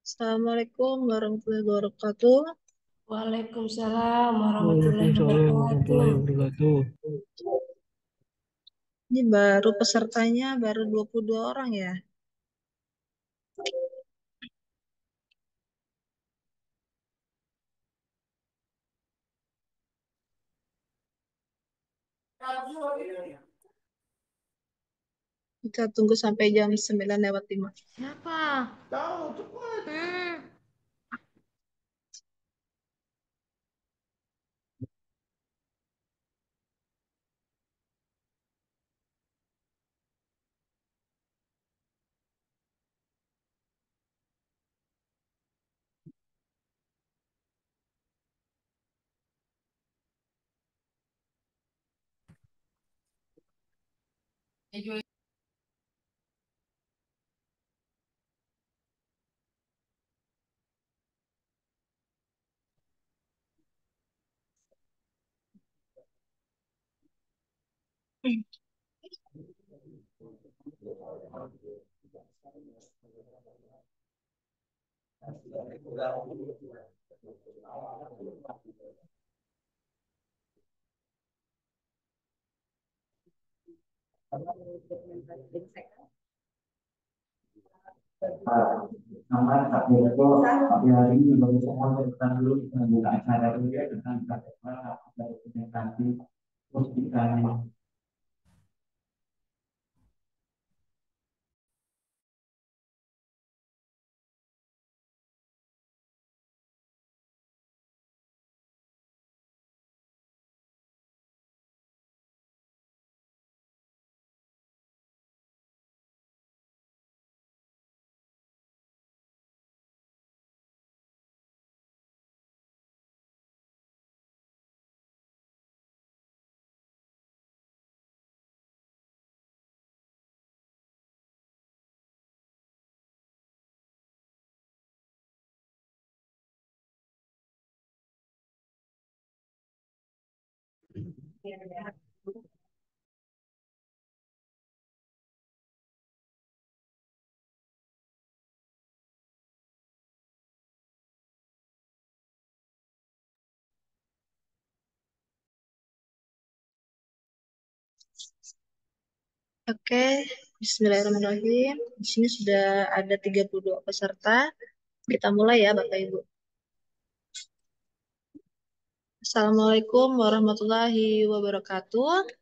Assalamualaikum warahmatullahi wabarakatuh. Waalaikumsalam warahmatullahi Waalaikumsalam wabarakatuh. warahmatullahi wabarakatuh. Ini baru pesertanya baru 22 orang ya. Kita tunggu sampai jam 9:05. Siapa? Tahu cepat. Nama tapi itu tapi hari ini baru saya ceritakan dulu membuka acara dulu ya tentang bagaimana dari presentasi postingannya. Oke, Bismillahirrahmanirrahim. Di sini sudah ada 32 peserta. Kita mulai ya Bapak Ibu. Assalamualaikum warahmatullahi wabarakatuh.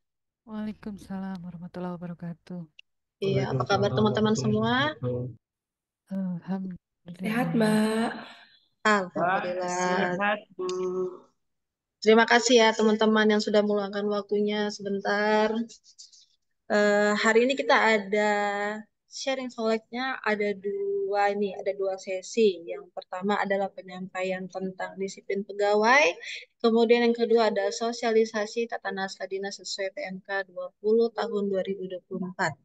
Waalaikumsalam warahmatullahi wabarakatuh. Iya, apa kabar Waalaikumsalam teman-teman warahmatullahi semua? wabarakatuh. Sehat, Alhamdulillah. Mbak. Alhamdulillah. Sehat, Bu. Terima kasih ya teman-teman yang sudah meluangkan waktunya sebentar. Hari ini kita ada sharing soleknya ada dua sesi. Yang pertama adalah penyampaian tentang disiplin pegawai. Kemudian yang kedua ada sosialisasi tata naskah dinas sesuai PMK 20 tahun 2024.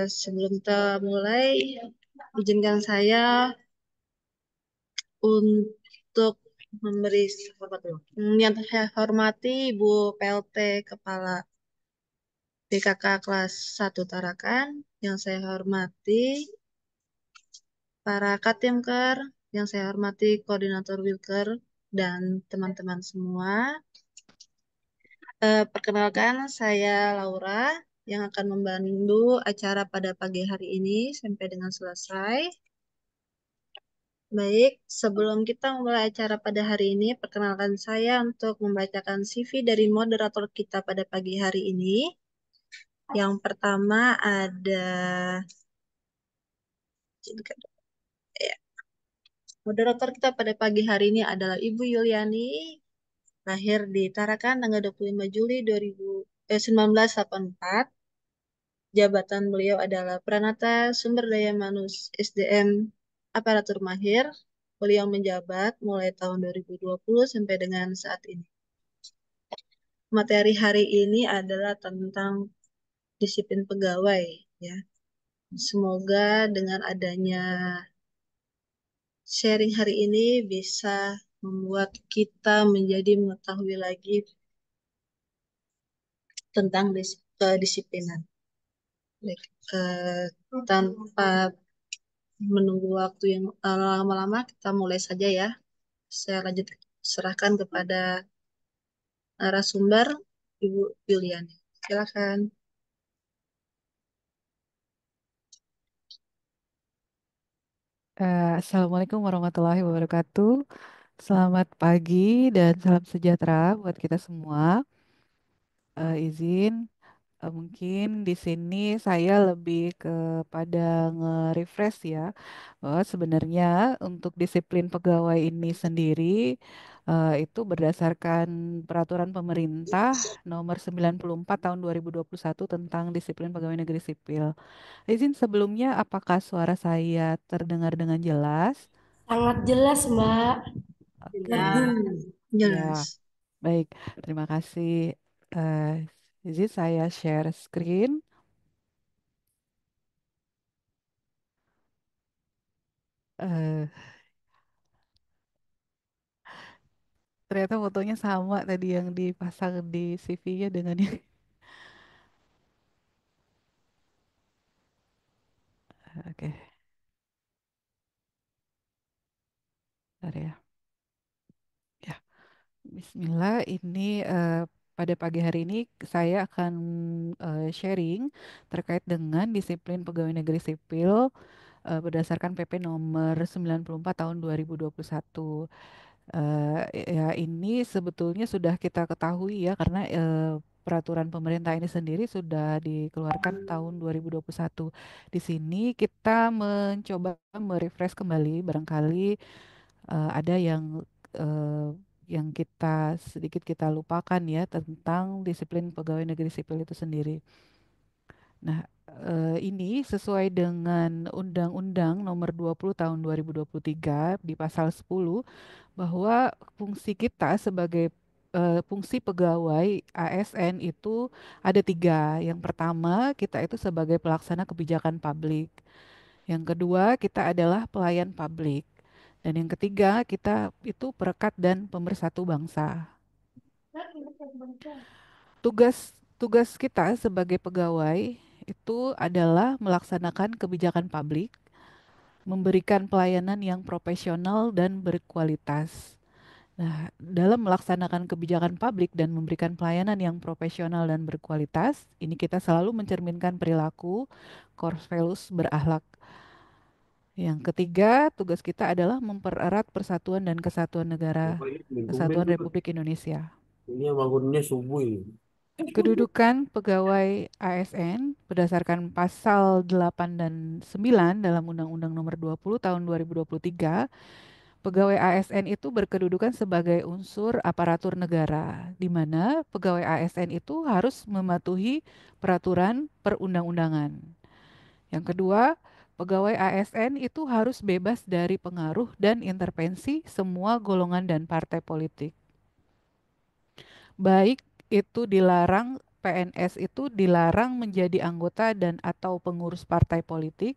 Sebelum kita mulai, izinkan saya untuk memberi apa tuh? Yang saya hormati Ibu PLT Kepala BKK kelas 1 Tarakan, yang saya hormati para Katimker, yang saya hormati Koordinator Wilker, dan teman-teman semua. Perkenalkan, saya Laura, yang akan membantu acara pada pagi hari ini sampai dengan selesai. Baik, sebelum kita memulai acara pada hari ini, perkenalkan saya untuk membacakan CV dari moderator kita pada pagi hari ini. Yang pertama ada ya, moderator kita pada pagi hari ini adalah Ibu Yuliani, lahir di Tarakan tanggal 25 Juli 1984. Jabatan beliau adalah Pranata Sumber Daya SDM Aparatur Mahir. Beliau menjabat mulai tahun 2020 sampai dengan saat ini. Materi hari ini adalah tentang disiplin pegawai ya. Semoga dengan adanya sharing hari ini bisa membuat kita menjadi mengetahui lagi tentang kedisiplinan. Baik, tanpa menunggu waktu yang lama-lama, kita mulai saja ya. Saya lanjut serahkan kepada narasumber Ibu Yuliani. Silakan. Assalamualaikum warahmatullahi wabarakatuh. Selamat pagi dan salam sejahtera buat kita semua. Izin mungkin di sini saya lebih kepada nge-refresh ya, bahwa sebenarnya untuk disiplin pegawai ini sendiri itu berdasarkan peraturan pemerintah nomor 94 tahun 2021 tentang disiplin pegawai negeri sipil. Izin sebelumnya, apakah suara saya terdengar dengan jelas? Sangat jelas, Mbak. Merdu. Ya, Ya, jelas. baik. Terima kasih. Eh, izin saya share screen. Eh, ternyata fotonya sama tadi yang dipasang di CV-nya dengan yang Oke, bentar ya. Ya, Bismillah. Ini pada pagi hari ini saya akan sharing terkait dengan disiplin pegawai negeri sipil berdasarkan PP nomor 94 tahun 2021. Ya, ini sebetulnya sudah kita ketahui ya, karena peraturan pemerintah ini sendiri sudah dikeluarkan tahun 2021. Di sini kita mencoba merefresh kembali, barangkali ada eh, yang sedikit kita lupakan ya tentang disiplin pegawai negeri sipil itu sendiri. Nah, ini sesuai dengan Undang-Undang Nomor 20 Tahun 2023 di pasal 10, bahwa fungsi kita sebagai fungsi pegawai ASN itu ada tiga. Yang pertama, kita itu sebagai pelaksana kebijakan publik. Yang kedua, kita adalah pelayan publik. Dan yang ketiga, kita itu perekat dan pemersatu bangsa. Tugas tugas kita sebagai pegawai itu adalah melaksanakan kebijakan publik, memberikan pelayanan yang profesional dan berkualitas. Nah, dalam melaksanakan kebijakan publik dan memberikan pelayanan yang profesional dan berkualitas, ini kita selalu mencerminkan perilaku core values berakhlak. Yang ketiga, tugas kita adalah mempererat persatuan dan kesatuan negara Tumben Kesatuan tuh, Republik Indonesia. ini bangunnya subuh ini. Kedudukan pegawai ASN berdasarkan pasal 8 dan 9 dalam Undang-Undang Nomor 20 Tahun 2023, pegawai ASN itu berkedudukan sebagai unsur aparatur negara, di mana pegawai ASN itu harus mematuhi peraturan perundang-undangan. Yang kedua, pegawai ASN itu harus bebas dari pengaruh dan intervensi semua golongan dan partai politik. Baik itu dilarang, PNS itu dilarang menjadi anggota dan atau pengurus partai politik.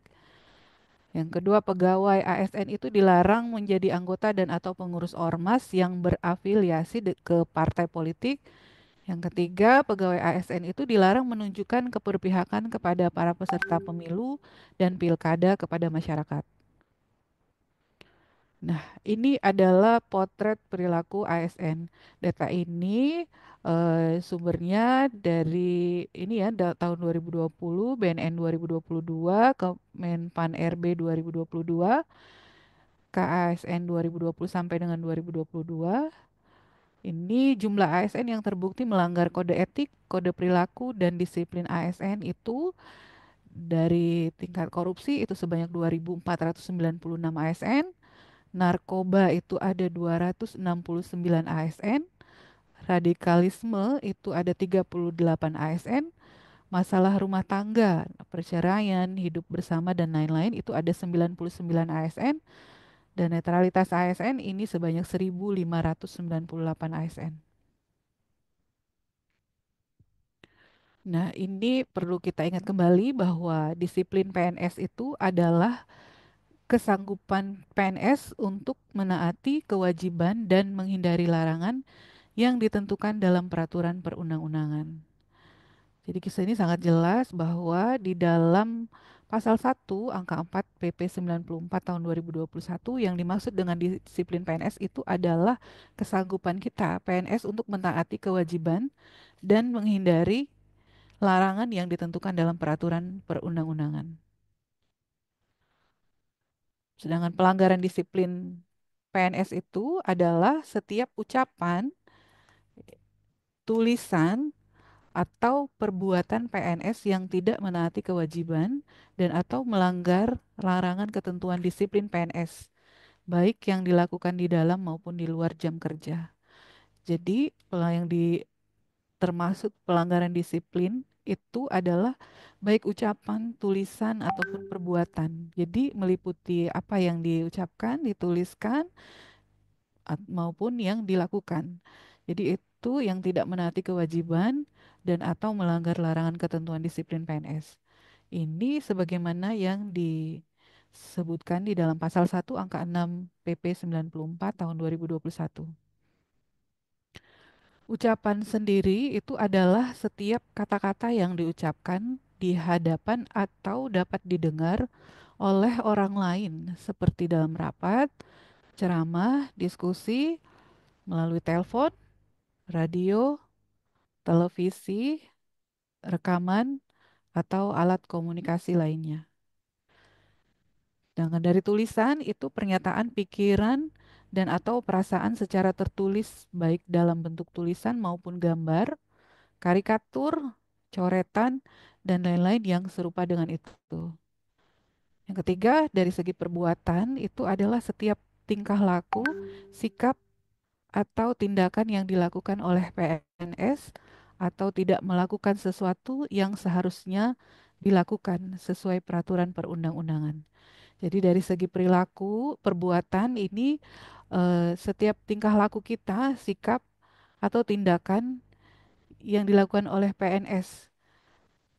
Yang kedua, pegawai ASN itu dilarang menjadi anggota dan atau pengurus ormas yang berafiliasi ke partai politik. Yang ketiga, pegawai ASN itu dilarang menunjukkan keberpihakan kepada para peserta pemilu dan pilkada kepada masyarakat. Nah, ini adalah potret perilaku ASN. Data ini sumbernya dari ini ya, tahun 2020, BNN 2022, Kemenpan RB 2022, KASN 2020 sampai dengan 2022. Ini jumlah ASN yang terbukti melanggar kode etik, kode perilaku, dan disiplin ASN itu dari tingkat korupsi itu sebanyak 2.496 ASN, narkoba itu ada 269 ASN, radikalisme itu ada 38 ASN, masalah rumah tangga, perceraian, hidup bersama dan lain-lain itu ada 99 ASN, dan netralitas ASN ini sebanyak 1.598 ASN. Nah, ini perlu kita ingat kembali bahwa disiplin PNS itu adalah kesanggupan PNS untuk menaati kewajiban dan menghindari larangan yang ditentukan dalam peraturan perundang-undangan. Jadi kisah ini sangat jelas bahwa di dalam pasal 1 angka 4 PP 94 tahun 2021 yang dimaksud dengan disiplin PNS itu adalah kesanggupan kita PNS untuk mentaati kewajiban dan menghindari larangan yang ditentukan dalam peraturan perundang-undangan. Sedangkan pelanggaran disiplin PNS itu adalah setiap ucapan, tulisan, atau perbuatan PNS yang tidak menaati kewajiban dan atau melanggar larangan ketentuan disiplin PNS, baik yang dilakukan di dalam maupun di luar jam kerja. Jadi, yang termasuk pelanggaran disiplin itu adalah baik ucapan, tulisan, ataupun perbuatan. Jadi, meliputi apa yang diucapkan, dituliskan, maupun yang dilakukan. Jadi itu yang tidak menaati kewajiban dan atau melanggar larangan ketentuan disiplin PNS. Ini sebagaimana yang disebutkan di dalam pasal 1 angka 6 PP 94 tahun 2021. Ucapan sendiri itu adalah setiap kata-kata yang diucapkan di hadapan atau dapat didengar oleh orang lain seperti dalam rapat, ceramah, diskusi, melalui telepon, radio, televisi, rekaman, atau alat komunikasi lainnya. Sedangkan dari tulisan itu pernyataan pikiran dan atau perasaan secara tertulis baik dalam bentuk tulisan maupun gambar, karikatur, coretan, dan lain-lain yang serupa dengan itu. Yang ketiga, dari segi perbuatan itu adalah setiap tingkah laku, sikap, atau tindakan yang dilakukan oleh PNS atau tidak melakukan sesuatu yang seharusnya dilakukan sesuai peraturan perundang-undangan. Jadi dari segi perilaku, perbuatan ini setiap tingkah laku kita, sikap atau tindakan yang dilakukan oleh PNS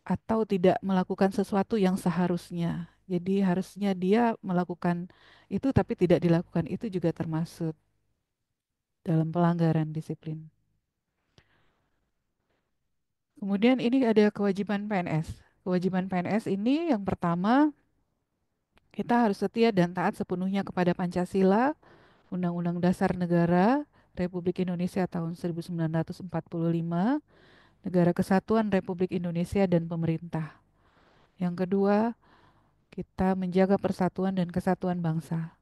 atau tidak melakukan sesuatu yang seharusnya. Jadi harusnya dia melakukan itu tapi tidak dilakukan itu juga termasuk dalam pelanggaran disiplin. Kemudian ini ada kewajiban PNS. Kewajiban PNS ini yang pertama, kita harus setia dan taat sepenuhnya kepada Pancasila, Undang-Undang Dasar Negara Republik Indonesia tahun 1945, Negara Kesatuan Republik Indonesia dan pemerintah. Yang kedua, kita menjaga persatuan dan kesatuan bangsa.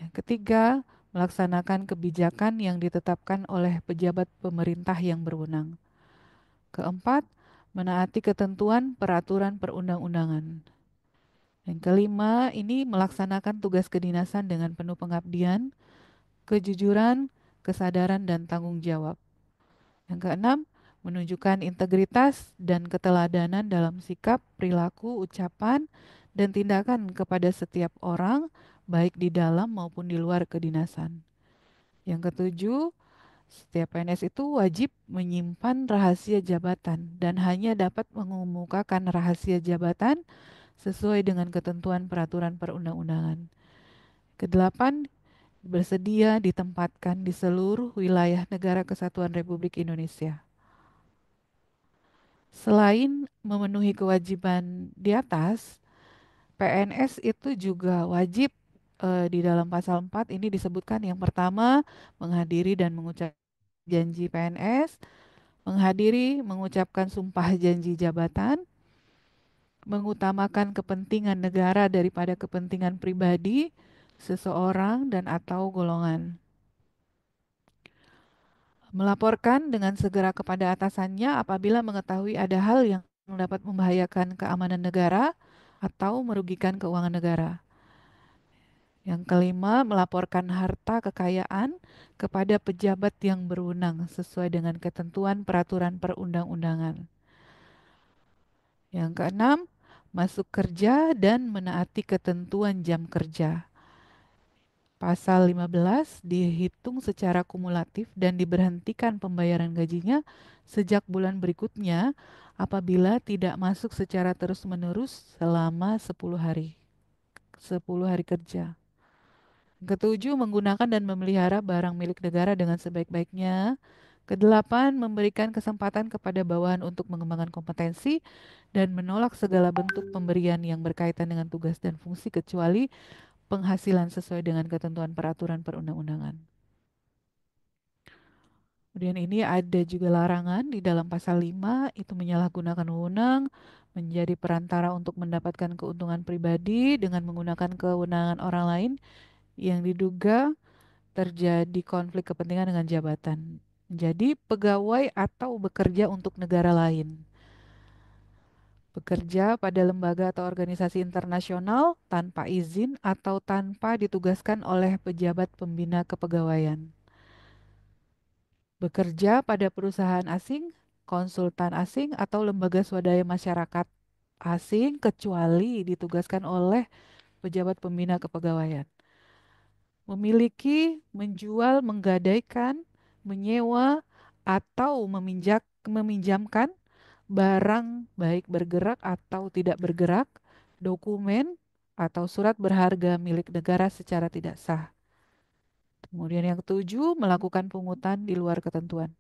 Yang ketiga, melaksanakan kebijakan yang ditetapkan oleh pejabat pemerintah yang berwenang. Keempat, menaati ketentuan peraturan perundang-undangan. Yang kelima, ini melaksanakan tugas kedinasan dengan penuh pengabdian, kejujuran, kesadaran, dan tanggung jawab. Yang keenam, menunjukkan integritas dan keteladanan dalam sikap, perilaku, ucapan, dan tindakan kepada setiap orang, baik di dalam maupun di luar kedinasan. Yang ketujuh, setiap PNS itu wajib menyimpan rahasia jabatan dan hanya dapat mengemukakan rahasia jabatan sesuai dengan ketentuan peraturan perundang-undangan. Kedelapan, bersedia ditempatkan di seluruh wilayah Negara Kesatuan Republik Indonesia. Selain memenuhi kewajiban di atas, PNS itu juga wajib di dalam pasal 4 ini disebutkan yang pertama menghadiri dan mengucapkan janji PNS, menghadiri mengucapkan sumpah janji jabatan, mengutamakan kepentingan negara daripada kepentingan pribadi seseorang dan atau golongan. Melaporkan dengan segera kepada atasannya apabila mengetahui ada hal yang dapat membahayakan keamanan negara atau merugikan keuangan negara. Yang kelima, melaporkan harta kekayaan kepada pejabat yang berwenang sesuai dengan ketentuan peraturan perundang-undangan. Yang keenam, masuk kerja dan menaati ketentuan jam kerja. Pasal 15 dihitung secara kumulatif dan diberhentikan pembayaran gajinya sejak bulan berikutnya apabila tidak masuk secara terus-menerus selama 10 hari. 10 hari kerja. Ketujuh, menggunakan dan memelihara barang milik negara dengan sebaik-baiknya, Kedelapan, memberikan kesempatan kepada bawahan untuk mengembangkan kompetensi dan menolak segala bentuk pemberian yang berkaitan dengan tugas dan fungsi kecuali penghasilan sesuai dengan ketentuan peraturan perundang-undangan. Kemudian ini ada juga larangan di dalam pasal 5, itu menyalahgunakan wewenang, menjadi perantara untuk mendapatkan keuntungan pribadi dengan menggunakan kewenangan orang lain yang diduga terjadi konflik kepentingan dengan jabatan. Menjadi pegawai atau bekerja untuk negara lain. Bekerja pada lembaga atau organisasi internasional tanpa izin atau tanpa ditugaskan oleh pejabat pembina kepegawaian. Bekerja pada perusahaan asing, konsultan asing, atau lembaga swadaya masyarakat asing kecuali ditugaskan oleh pejabat pembina kepegawaian. Memiliki, menjual, menggadaikan, menyewa, atau meminjamkan barang baik bergerak atau tidak bergerak, dokumen, atau surat berharga milik negara secara tidak sah. Kemudian yang ketujuh, melakukan pungutan di luar ketentuan.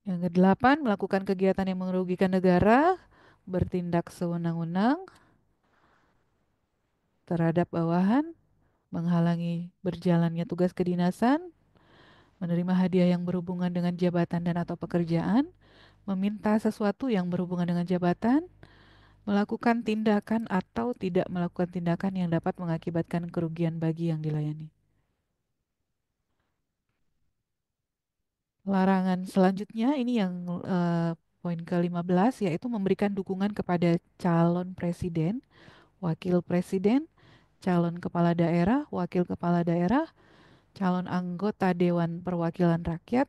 Yang kedelapan, melakukan kegiatan yang merugikan negara, bertindak sewenang-wenang terhadap bawahan, menghalangi berjalannya tugas kedinasan, menerima hadiah yang berhubungan dengan jabatan dan atau pekerjaan, meminta sesuatu yang berhubungan dengan jabatan, melakukan tindakan atau tidak melakukan tindakan yang dapat mengakibatkan kerugian bagi yang dilayani. Larangan selanjutnya ini yang poin ke-15, yaitu memberikan dukungan kepada calon presiden, wakil presiden, calon kepala daerah, wakil kepala daerah, calon anggota Dewan Perwakilan Rakyat,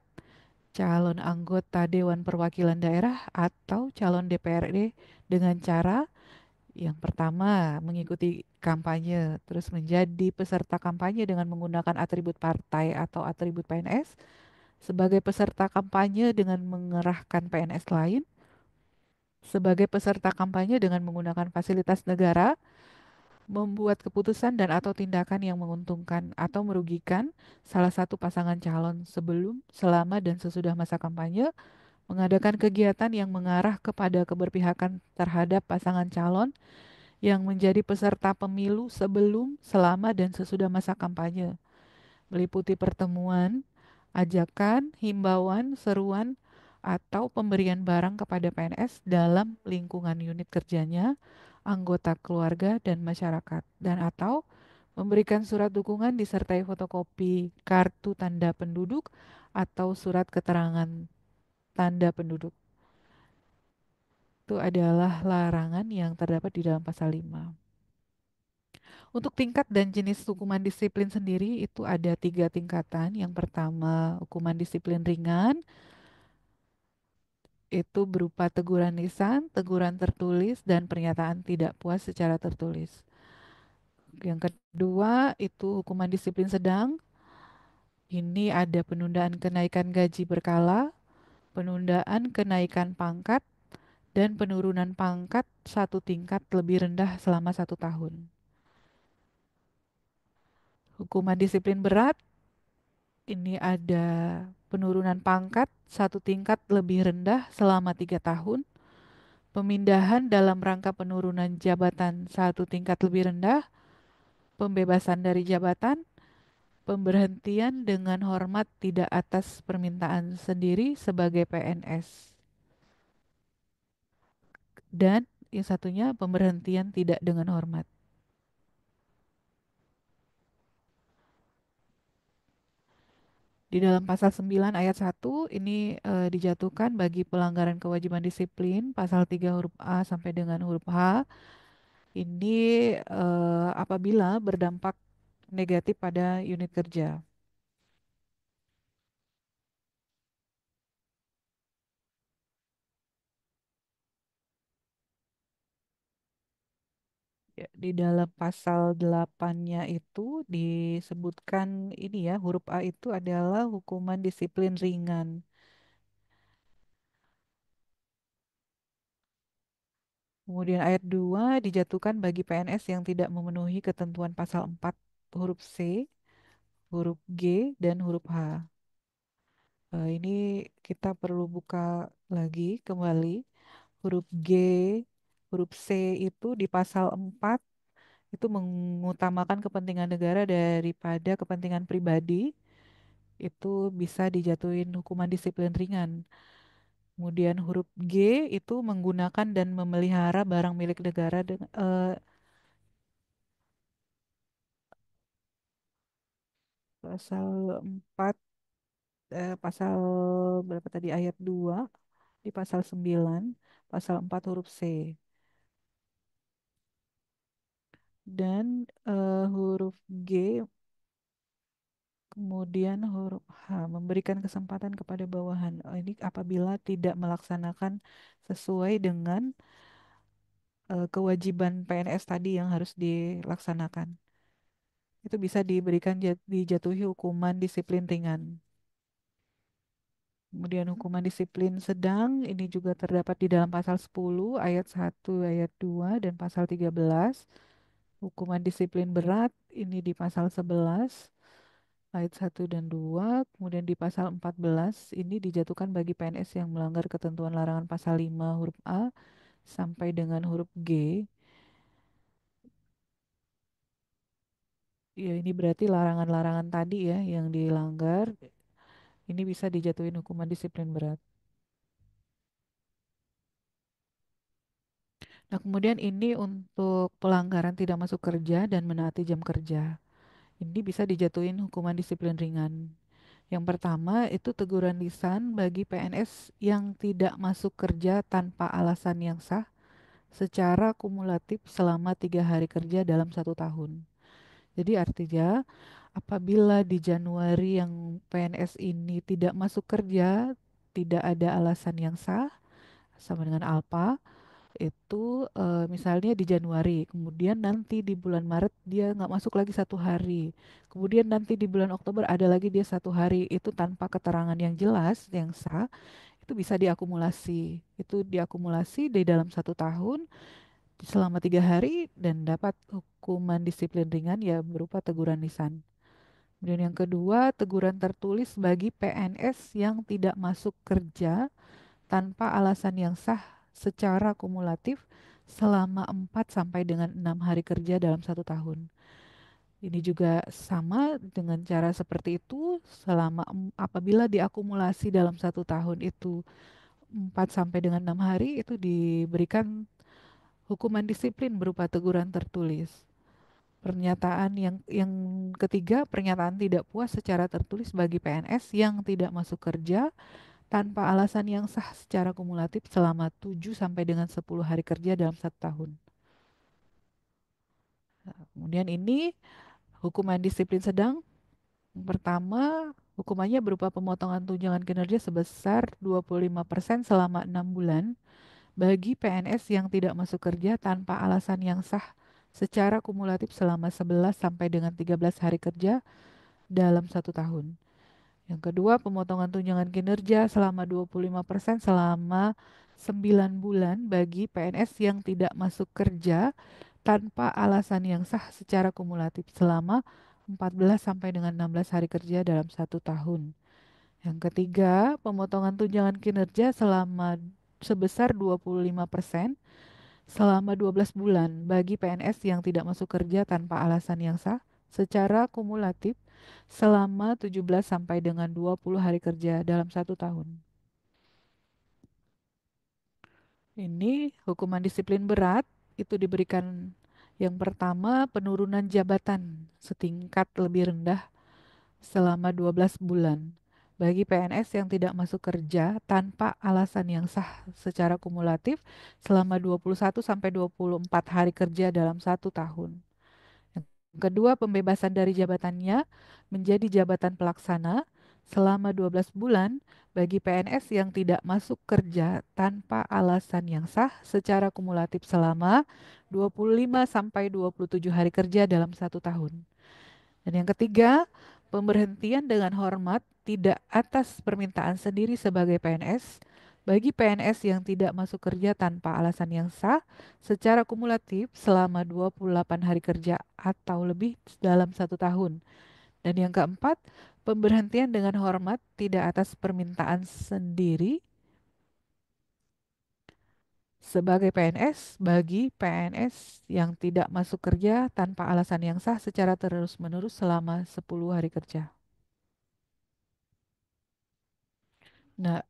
calon anggota Dewan Perwakilan Daerah, atau calon DPRD dengan cara yang pertama mengikuti kampanye, terus menjadi peserta kampanye dengan menggunakan atribut partai atau atribut PNS, sebagai peserta kampanye dengan mengerahkan PNS lain, sebagai peserta kampanye dengan menggunakan fasilitas negara, membuat keputusan dan atau tindakan yang menguntungkan atau merugikan salah satu pasangan calon sebelum, selama, dan sesudah masa kampanye, mengadakan kegiatan yang mengarah kepada keberpihakan terhadap pasangan calon yang menjadi peserta pemilu sebelum, selama, dan sesudah masa kampanye, meliputi pertemuan, ajakan, himbauan, seruan, atau pemberian barang kepada PNS dalam lingkungan unit kerjanya, anggota keluarga, dan masyarakat, dan atau memberikan surat dukungan disertai fotokopi kartu tanda penduduk atau surat keterangan tanda penduduk. Itu adalah larangan yang terdapat di dalam pasal 5. Untuk tingkat dan jenis hukuman disiplin sendiri itu ada 3 tingkatan. Yang pertama, hukuman disiplin ringan, itu berupa teguran lisan, teguran tertulis, dan pernyataan tidak puas secara tertulis. Yang kedua, itu hukuman disiplin sedang. Ini ada penundaan kenaikan gaji berkala, penundaan kenaikan pangkat, dan penurunan pangkat 1 tingkat lebih rendah selama 1 tahun. Hukuman disiplin berat, ini ada penurunan pangkat 1 tingkat lebih rendah selama 3 tahun, pemindahan dalam rangka penurunan jabatan 1 tingkat lebih rendah, pembebasan dari jabatan, pemberhentian dengan hormat tidak atas permintaan sendiri sebagai PNS. Dan yang satunya pemberhentian tidak dengan hormat. Di dalam pasal 9 ayat 1 ini dijatuhkan bagi pelanggaran kewajiban disiplin pasal 3 huruf A sampai dengan huruf H. Ini apabila berdampak negatif pada unit kerja. Ya, di dalam pasal 8-nya itu disebutkan ini ya, huruf A itu adalah hukuman disiplin ringan. Kemudian ayat 2 dijatuhkan bagi PNS yang tidak memenuhi ketentuan pasal 4 huruf C. huruf G, dan huruf H. Ini kita perlu buka lagi kembali. Huruf G, huruf C itu di pasal 4 itu mengutamakan kepentingan negara daripada kepentingan pribadi, itu bisa dijatuhin hukuman disiplin ringan. Kemudian huruf G itu menggunakan dan memelihara barang milik negara dengan pasal 4 pasal berapa tadi ayat 2 di pasal 9 pasal 4 huruf C. Dan huruf G, kemudian huruf H memberikan kesempatan kepada bawahan. Ini apabila tidak melaksanakan sesuai dengan kewajiban PNS tadi yang harus dilaksanakan. Itu bisa diberikan dijatuhi hukuman disiplin ringan. Kemudian hukuman disiplin sedang ini juga terdapat di dalam pasal 10 ayat 1 ayat 2 dan pasal 13. Hukuman disiplin berat ini di pasal 11 ayat 1 dan 2. Kemudian di pasal 14 ini dijatuhkan bagi PNS yang melanggar ketentuan larangan pasal 5 huruf A sampai dengan huruf G. Ya, ini berarti larangan-larangan tadi ya yang dilanggar. Ini bisa dijatuhin hukuman disiplin berat. Nah, kemudian ini untuk pelanggaran tidak masuk kerja dan menaati jam kerja. Ini bisa dijatuhin hukuman disiplin ringan. Yang pertama itu teguran lisan bagi PNS yang tidak masuk kerja tanpa alasan yang sah secara kumulatif selama 3 hari kerja dalam 1 tahun. Jadi artinya apabila di Januari yang PNS ini tidak masuk kerja, tidak ada alasan yang sah, sama dengan ALPA, itu misalnya di Januari, kemudian nanti di bulan Maret dia nggak masuk lagi 1 hari, kemudian nanti di bulan Oktober ada lagi dia 1 hari, itu tanpa keterangan yang jelas, yang sah, itu bisa diakumulasi. Itu diakumulasi di dalam 1 tahun selama 3 hari dan dapat hukuman disiplin ringan ya berupa teguran lisan. Kemudian yang kedua, teguran tertulis bagi PNS yang tidak masuk kerja tanpa alasan yang sah secara kumulatif selama 4 sampai dengan 6 hari kerja dalam 1 tahun. Ini juga sama dengan cara seperti itu selama apabila diakumulasi dalam 1 tahun itu 4 sampai dengan 6 hari itu diberikan hukuman disiplin berupa teguran tertulis. Pernyataan yang ketiga, pernyataan tidak puas secara tertulis bagi PNS yang tidak masuk kerja tanpa alasan yang sah secara kumulatif selama 7 sampai dengan 10 hari kerja dalam 1 tahun. Kemudian ini hukuman disiplin sedang. Yang pertama, hukumannya berupa pemotongan tunjangan kinerja sebesar 25% selama 6 bulan bagi PNS yang tidak masuk kerja tanpa alasan yang sah secara kumulatif selama 11 sampai dengan 13 hari kerja dalam 1 tahun. Yang kedua, pemotongan tunjangan kinerja selama 25% selama 9 bulan bagi PNS yang tidak masuk kerja tanpa alasan yang sah secara kumulatif selama 14 sampai dengan 16 hari kerja dalam 1 tahun. Yang ketiga, pemotongan tunjangan kinerja sebesar 25% selama 12 bulan bagi PNS yang tidak masuk kerja tanpa alasan yang sah secara kumulatif selama 17 sampai dengan 20 hari kerja dalam 1 tahun. Ini hukuman disiplin berat itu diberikan yang pertama penurunan jabatan setingkat lebih rendah selama 12 bulan bagi PNS yang tidak masuk kerja tanpa alasan yang sah secara kumulatif selama 21 sampai 24 hari kerja dalam 1 tahun. Yang kedua, pembebasan dari jabatannya menjadi jabatan pelaksana selama 12 bulan bagi PNS yang tidak masuk kerja tanpa alasan yang sah secara kumulatif selama 25 sampai 27 hari kerja dalam 1 tahun. Dan yang ketiga, pemberhentian dengan hormat tidak atas permintaan sendiri sebagai PNS bagi PNS yang tidak masuk kerja tanpa alasan yang sah secara kumulatif selama 28 hari kerja atau lebih dalam 1 tahun. Dan yang keempat, pemberhentian dengan hormat tidak atas permintaan sendiri sebagai PNS bagi PNS yang tidak masuk kerja tanpa alasan yang sah secara terus-menerus selama 10 hari kerja. Nah,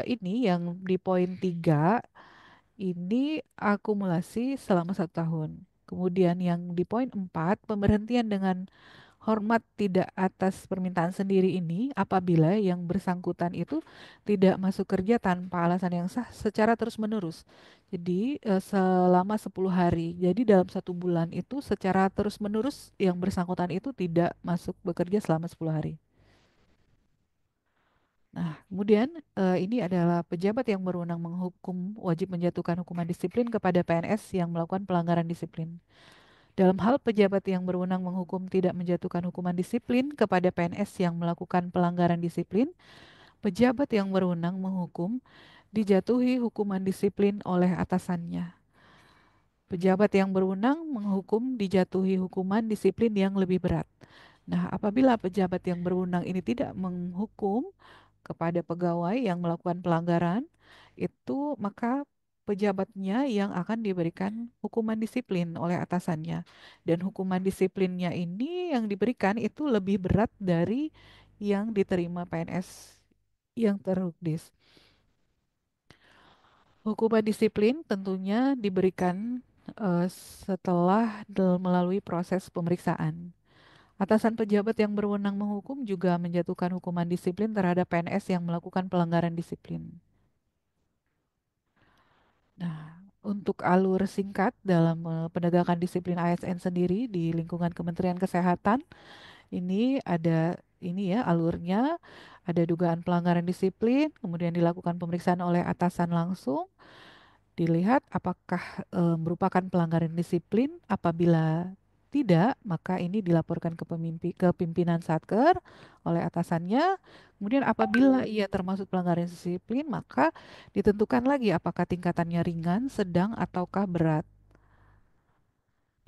ini yang di poin 3 ini akumulasi selama 1 tahun. Kemudian yang di poin 4, pemberhentian dengan hormat tidak atas permintaan sendiri ini apabila yang bersangkutan itu tidak masuk kerja tanpa alasan yang sah secara terus-menerus. Jadi selama 10 hari. Jadi dalam 1 bulan itu secara terus-menerus yang bersangkutan itu tidak masuk bekerja selama 10 hari. Nah, kemudian ini adalah pejabat yang berwenang menghukum wajib menjatuhkan hukuman disiplin kepada PNS yang melakukan pelanggaran disiplin. Dalam hal pejabat yang berwenang menghukum tidak menjatuhkan hukuman disiplin kepada PNS yang melakukan pelanggaran disiplin, pejabat yang berwenang menghukum dijatuhi hukuman disiplin oleh atasannya. Pejabat yang berwenang menghukum dijatuhi hukuman disiplin yang lebih berat. Nah, apabila pejabat yang berwenang ini tidak menghukum kepada pegawai yang melakukan pelanggaran, itu maka pejabatnya yang akan diberikan hukuman disiplin oleh atasannya. Dan hukuman disiplinnya ini yang diberikan itu lebih berat dari yang diterima PNS yang terhukdis. Hukuman disiplin tentunya diberikan setelah melalui proses pemeriksaan. Atasan pejabat yang berwenang menghukum juga menjatuhkan hukuman disiplin terhadap PNS yang melakukan pelanggaran disiplin. Nah, untuk alur singkat dalam penegakan disiplin ASN sendiri di lingkungan Kementerian Kesehatan, ini ya alurnya, ada dugaan pelanggaran disiplin, kemudian dilakukan pemeriksaan oleh atasan langsung, dilihat apakah merupakan pelanggaran disiplin. Apabila tidak, maka ini dilaporkan ke pimpinan Satker oleh atasannya. Kemudian apabila ia termasuk pelanggaran disiplin, maka ditentukan lagi apakah tingkatannya ringan, sedang, ataukah berat.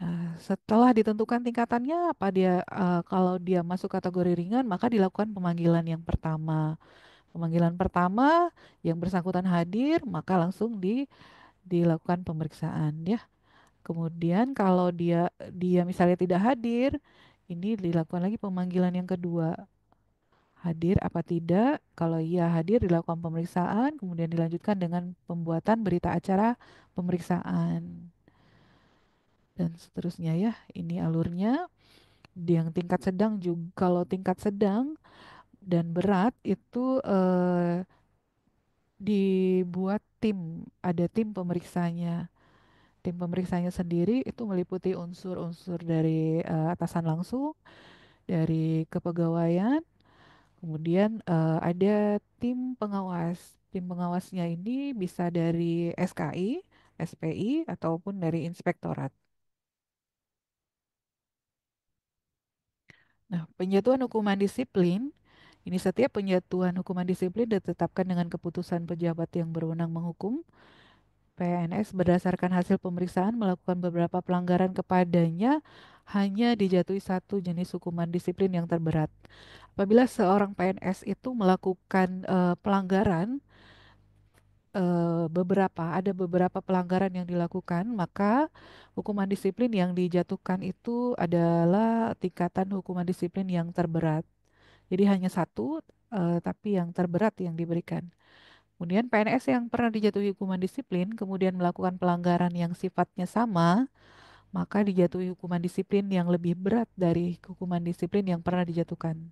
Nah, setelah ditentukan tingkatannya, kalau dia masuk kategori ringan, maka dilakukan pemanggilan yang pertama. Pemanggilan pertama yang bersangkutan hadir, maka langsung dilakukan pemeriksaan ya. Kemudian kalau dia misalnya tidak hadir, ini dilakukan lagi pemanggilan yang kedua. Hadir apa tidak? Kalau ia hadir dilakukan pemeriksaan, kemudian dilanjutkan dengan pembuatan berita acara pemeriksaan dan seterusnya ya. Ini alurnya. Yang tingkat sedang juga, kalau tingkat sedang dan berat itu dibuat tim, ada tim pemeriksanya. Tim pemeriksanya sendiri itu meliputi unsur-unsur dari atasan langsung, dari kepegawaian, kemudian ada tim pengawas. Tim pengawasnya ini bisa dari SKI, SPI, ataupun dari inspektorat. Nah, penjatuhan hukuman disiplin, ini setiap penjatuhan hukuman disiplin ditetapkan dengan keputusan pejabat yang berwenang menghukum. PNS berdasarkan hasil pemeriksaan melakukan beberapa pelanggaran kepadanya hanya dijatuhi satu jenis hukuman disiplin yang terberat. Apabila seorang PNS itu melakukan pelanggaran ada beberapa pelanggaran yang dilakukan, maka hukuman disiplin yang dijatuhkan itu adalah tingkatan hukuman disiplin yang terberat. Jadi hanya satu, tapi yang terberat yang diberikan. Kemudian PNS yang pernah dijatuhi hukuman disiplin, kemudian melakukan pelanggaran yang sifatnya sama, maka dijatuhi hukuman disiplin yang lebih berat dari hukuman disiplin yang pernah dijatuhkan.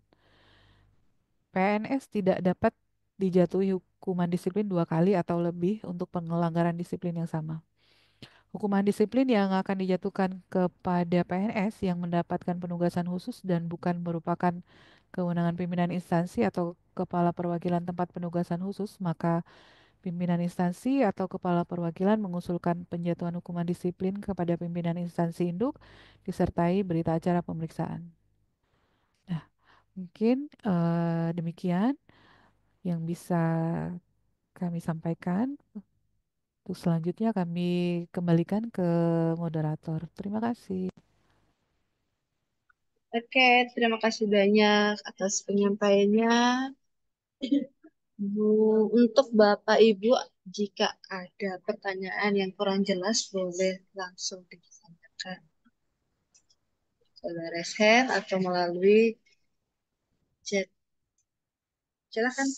PNS tidak dapat dijatuhi hukuman disiplin 2 kali atau lebih untuk pelanggaran disiplin yang sama. Hukuman disiplin yang akan dijatuhkan kepada PNS yang mendapatkan penugasan khusus dan bukan merupakan kewenangan pimpinan instansi atau kepala perwakilan tempat penugasan khusus, maka pimpinan instansi atau kepala perwakilan mengusulkan penjatuhan hukuman disiplin kepada pimpinan instansi induk disertai berita acara pemeriksaan. Nah, mungkin demikian yang bisa kami sampaikan. Untuk selanjutnya kami kembalikan ke moderator. Terima kasih. Oke, terima kasih banyak atas penyampaiannya. Bu, untuk Bapak Ibu, jika ada pertanyaan yang kurang jelas, boleh langsung ditanyakan oleh raise hand atau melalui chat. Silakan.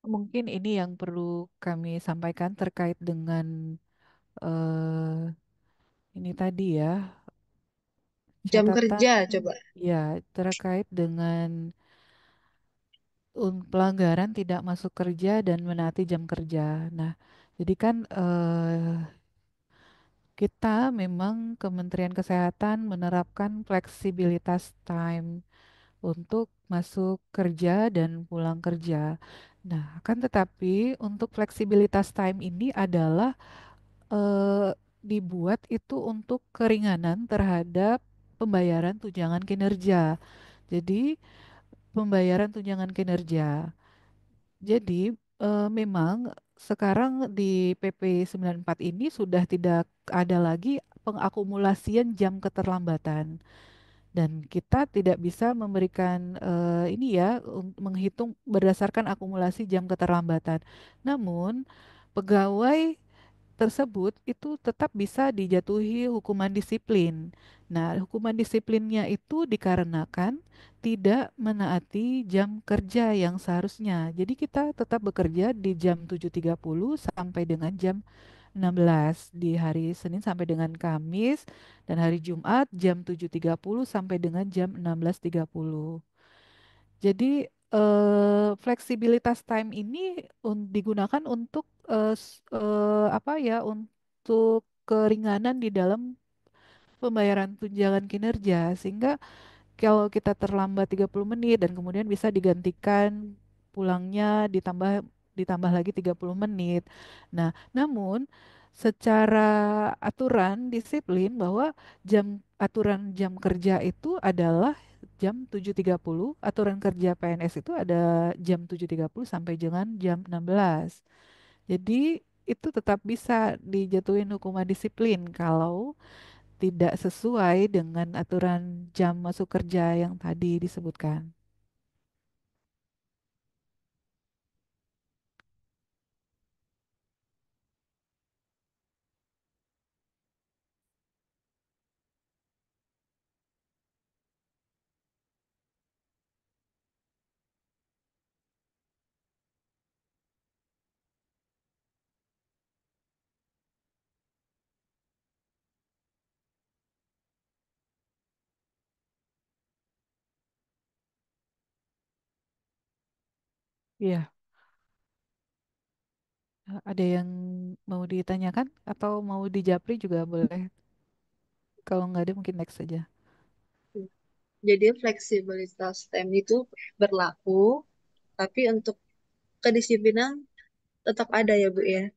Mungkin ini yang perlu kami sampaikan terkait dengan eh, ini tadi ya, Jam catatan kerja, coba. ya terkait dengan pelanggaran tidak masuk kerja dan menaati jam kerja. Nah, jadi kan kita memang Kementerian Kesehatan menerapkan fleksibilitas time untuk masuk kerja dan pulang kerja. Nah, akan tetapi untuk fleksibilitas time ini adalah dibuat itu untuk keringanan terhadap pembayaran tunjangan kinerja. Jadi, pembayaran tunjangan kinerja. Jadi, memang sekarang di PP 94 ini sudah tidak ada lagi pengakumulasian jam keterlambatan. Dan kita tidak bisa memberikan ini ya, menghitung berdasarkan akumulasi jam keterlambatan. Namun, pegawai tersebut itu tetap bisa dijatuhi hukuman disiplin. Nah, hukuman disiplinnya itu dikarenakan tidak menaati jam kerja yang seharusnya. Jadi kita tetap bekerja di jam 7.30 sampai dengan jam 16 di hari Senin sampai dengan Kamis, dan hari Jumat jam 7.30 sampai dengan jam 16.30. Jadi fleksibilitas time ini digunakan untuk apa ya, untuk keringanan di dalam pembayaran tunjangan kinerja, sehingga kalau kita terlambat 30 menit dan kemudian bisa digantikan pulangnya ditambah ditambah lagi 30 menit. Nah, namun secara aturan disiplin bahwa aturan jam kerja itu adalah jam 7.30, aturan kerja PNS itu ada jam 7.30 sampai dengan jam 16. Jadi itu tetap bisa dijatuhin hukuman disiplin kalau tidak sesuai dengan aturan jam masuk kerja yang tadi disebutkan. Iya, ada yang mau ditanyakan atau mau dijapri juga boleh. Kalau nggak ada mungkin next saja. Jadi fleksibilitas time itu berlaku, tapi untuk kedisiplinan tetap ada ya Bu ya.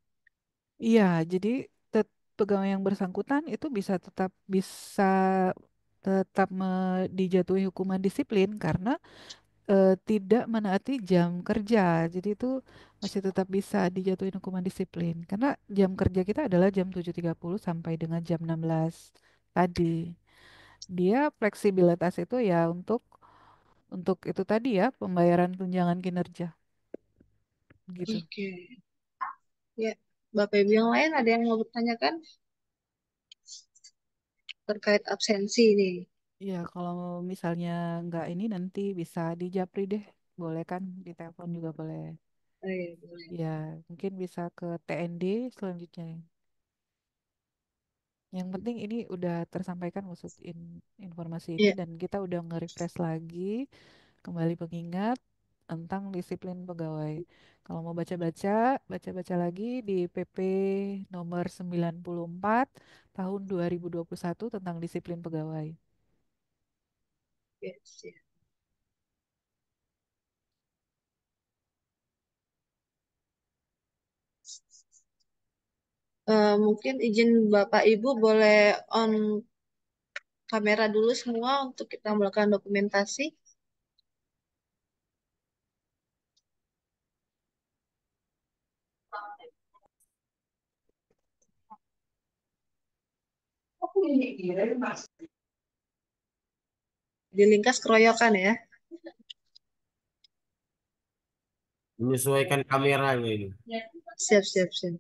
Iya, jadi pegawai yang bersangkutan itu bisa tetap dijatuhi hukuman disiplin karena tidak menaati jam kerja. Jadi itu masih tetap bisa dijatuhi hukuman disiplin karena jam kerja kita adalah jam 7.30 sampai dengan jam 16 tadi. Dia fleksibilitas itu ya untuk itu tadi ya, pembayaran tunjangan kinerja gitu. Oke. Ya, Bapak Ibu yang lain ada yang mau bertanyakan terkait absensi nih? Ya, kalau misalnya nggak ini nanti bisa di Japri deh. Boleh kan? Di telepon juga boleh. Boleh. Ya, mungkin bisa ke TND selanjutnya. Yang penting ini udah tersampaikan maksud informasi ini Ya, dan kita udah nge-refresh lagi kembali pengingat tentang disiplin pegawai. Kalau mau baca-baca, baca-baca lagi di PP nomor 94 tahun 2021 tentang disiplin pegawai. ya, siap. Mungkin izin Bapak Ibu boleh on kamera dulu semua untuk kita melakukan dokumentasi. Dilingkas keroyokan ya. Menyesuaikan kameranya ini. Siap, siap, siap.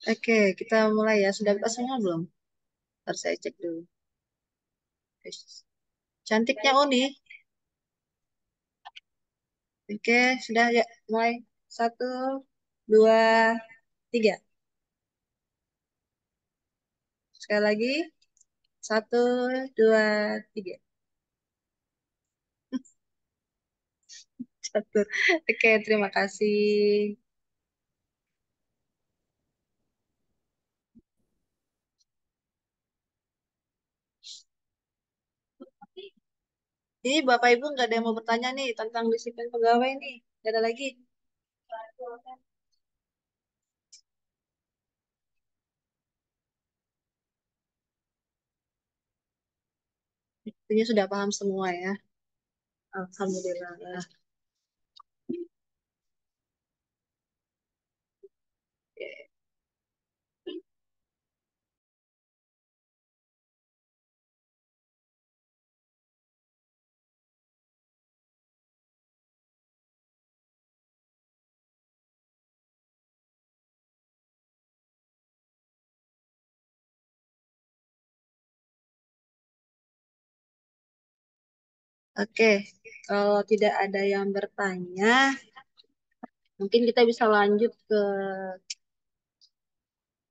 Oke, kita mulai ya. Sudah buka semua belum? Ntar saya cek dulu. Cantiknya Uni. Oke, sudah ya. Mulai. Satu, dua, tiga. Sekali lagi. Satu, dua, tiga. Satu. Oke, terima kasih. Ini Bapak Ibu nggak ada yang mau bertanya nih tentang disiplin pegawai nih. Nggak ada lagi. Ini sudah paham semua ya. Alhamdulillah. Oke, kalau tidak ada yang bertanya, mungkin kita bisa lanjut ke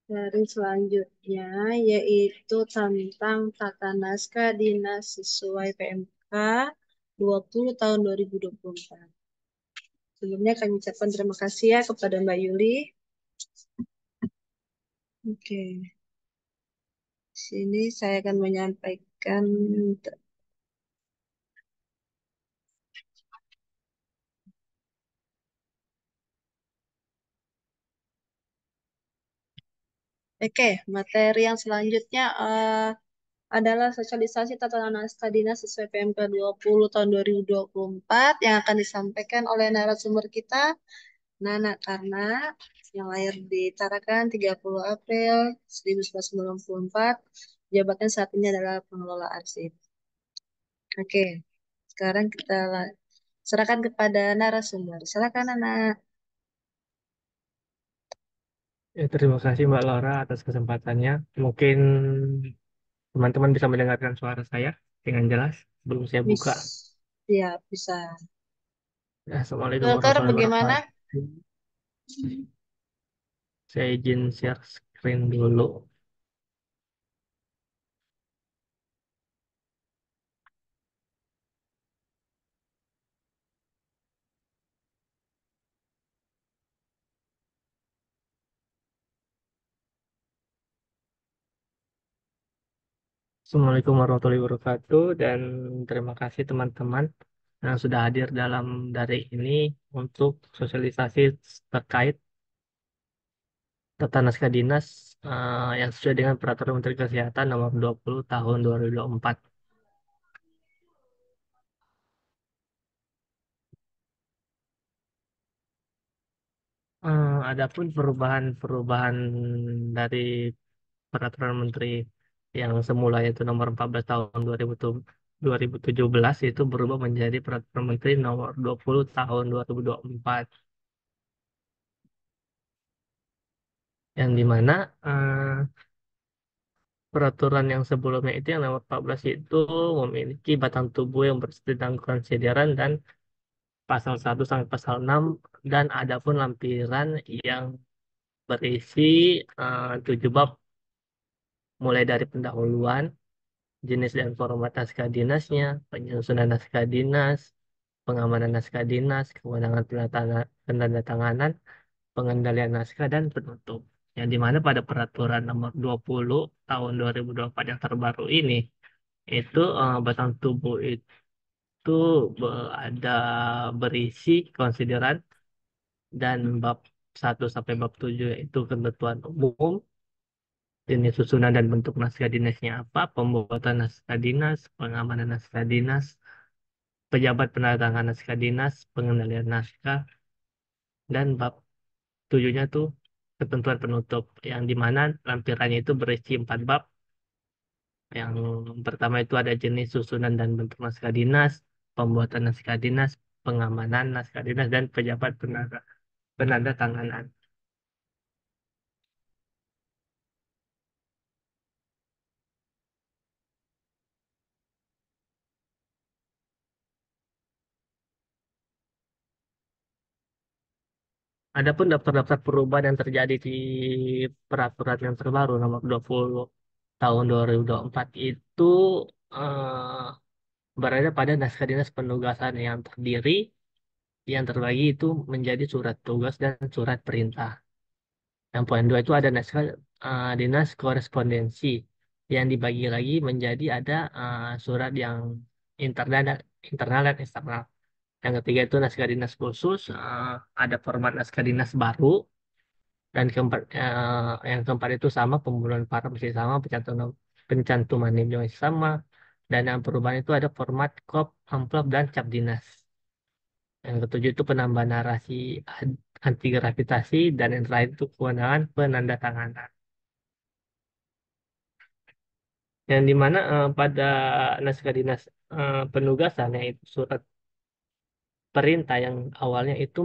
sharing selanjutnya, yaitu tentang tata naskah dinas sesuai PMK 20 tahun 2024. Sebelumnya kami ucapkan terima kasih ya kepada Mbak Yuli. Oke, sini saya akan menyampaikan. Oke, materi yang selanjutnya adalah sosialisasi tata naskah dinas sesuai PMK 20 tahun 2024 yang akan disampaikan oleh narasumber kita, Nana Karna, yang lahir di Tarakan 30 April 1994. Jabatannya saat ini adalah pengelola arsip. Oke, sekarang kita serahkan kepada narasumber. Silakan, Nana. Ya, terima kasih Mbak Laura atas kesempatannya. Mungkin teman-teman bisa mendengarkan suara saya dengan jelas sebelum saya buka. Ya, bisa. Ya, Assalamualaikum Dokter, warahmatullahi bagaimana? wabarakatuh. Saya izin share screen dulu. Assalamualaikum warahmatullahi wabarakatuh dan terima kasih teman-teman yang sudah hadir dalam dari ini untuk sosialisasi terkait tata naskah dinas yang sesuai dengan Peraturan Menteri Kesehatan Nomor 20 Tahun 2024. Adapun perubahan-perubahan dari Peraturan Menteri yang semula itu nomor 14 tahun 2017 itu berubah menjadi Peraturan Menteri nomor 20 tahun 2024. Yang dimana peraturan yang sebelumnya itu yang nomor 14 itu memiliki batang tubuh yang bersifat tentang konsideran dan pasal 1 sampai pasal 6 dan ada pun lampiran yang berisi 7 bab mulai dari pendahuluan, jenis dan format naskah dinasnya, penyusunan naskah dinas, pengamanan naskah dinas, kewenangan penandatanganan, pengendalian naskah, dan penutup. Yang dimana pada peraturan nomor 20 tahun 2024 yang terbaru ini, itu batang tubuh itu ada berisi konsideran dan bab 1 sampai bab 7 itu ketentuan umum, jenis susunan dan bentuk naskah dinasnya apa, pembuatan naskah dinas, pengamanan naskah dinas, pejabat penandatangan naskah dinas, pengendalian naskah, dan bab 7-nya tuh ketentuan penutup, yang dimana lampirannya itu berisi 4 bab. Yang pertama itu ada jenis, susunan, dan bentuk naskah dinas, pembuatan naskah dinas, pengamanan naskah dinas, dan pejabat penanda tanganan. Adapun daftar-daftar perubahan yang terjadi di peraturan yang terbaru nomor 20 tahun 2024 itu berada pada naskah dinas penugasan yang terdiri, yang terbagi itu menjadi surat tugas dan surat perintah. Yang poin 2 itu ada naskah dinas korespondensi yang dibagi lagi menjadi ada surat yang internal internal dan eksternal. Yang ketiga itu naskah dinas khusus, ada format naskah dinas baru. Dan yang keempat itu sama, pembunuhan para masih sama, pencantuman NIM masih sama. Dan yang perubahan itu ada format kop, amplop, dan cap dinas. Yang ketujuh itu penambahan narasi anti gravitasi, dan yang terakhir itu kewenangan penandatanganan. Yang dimana pada naskah dinas penugasan, yaitu surat perintah yang awalnya itu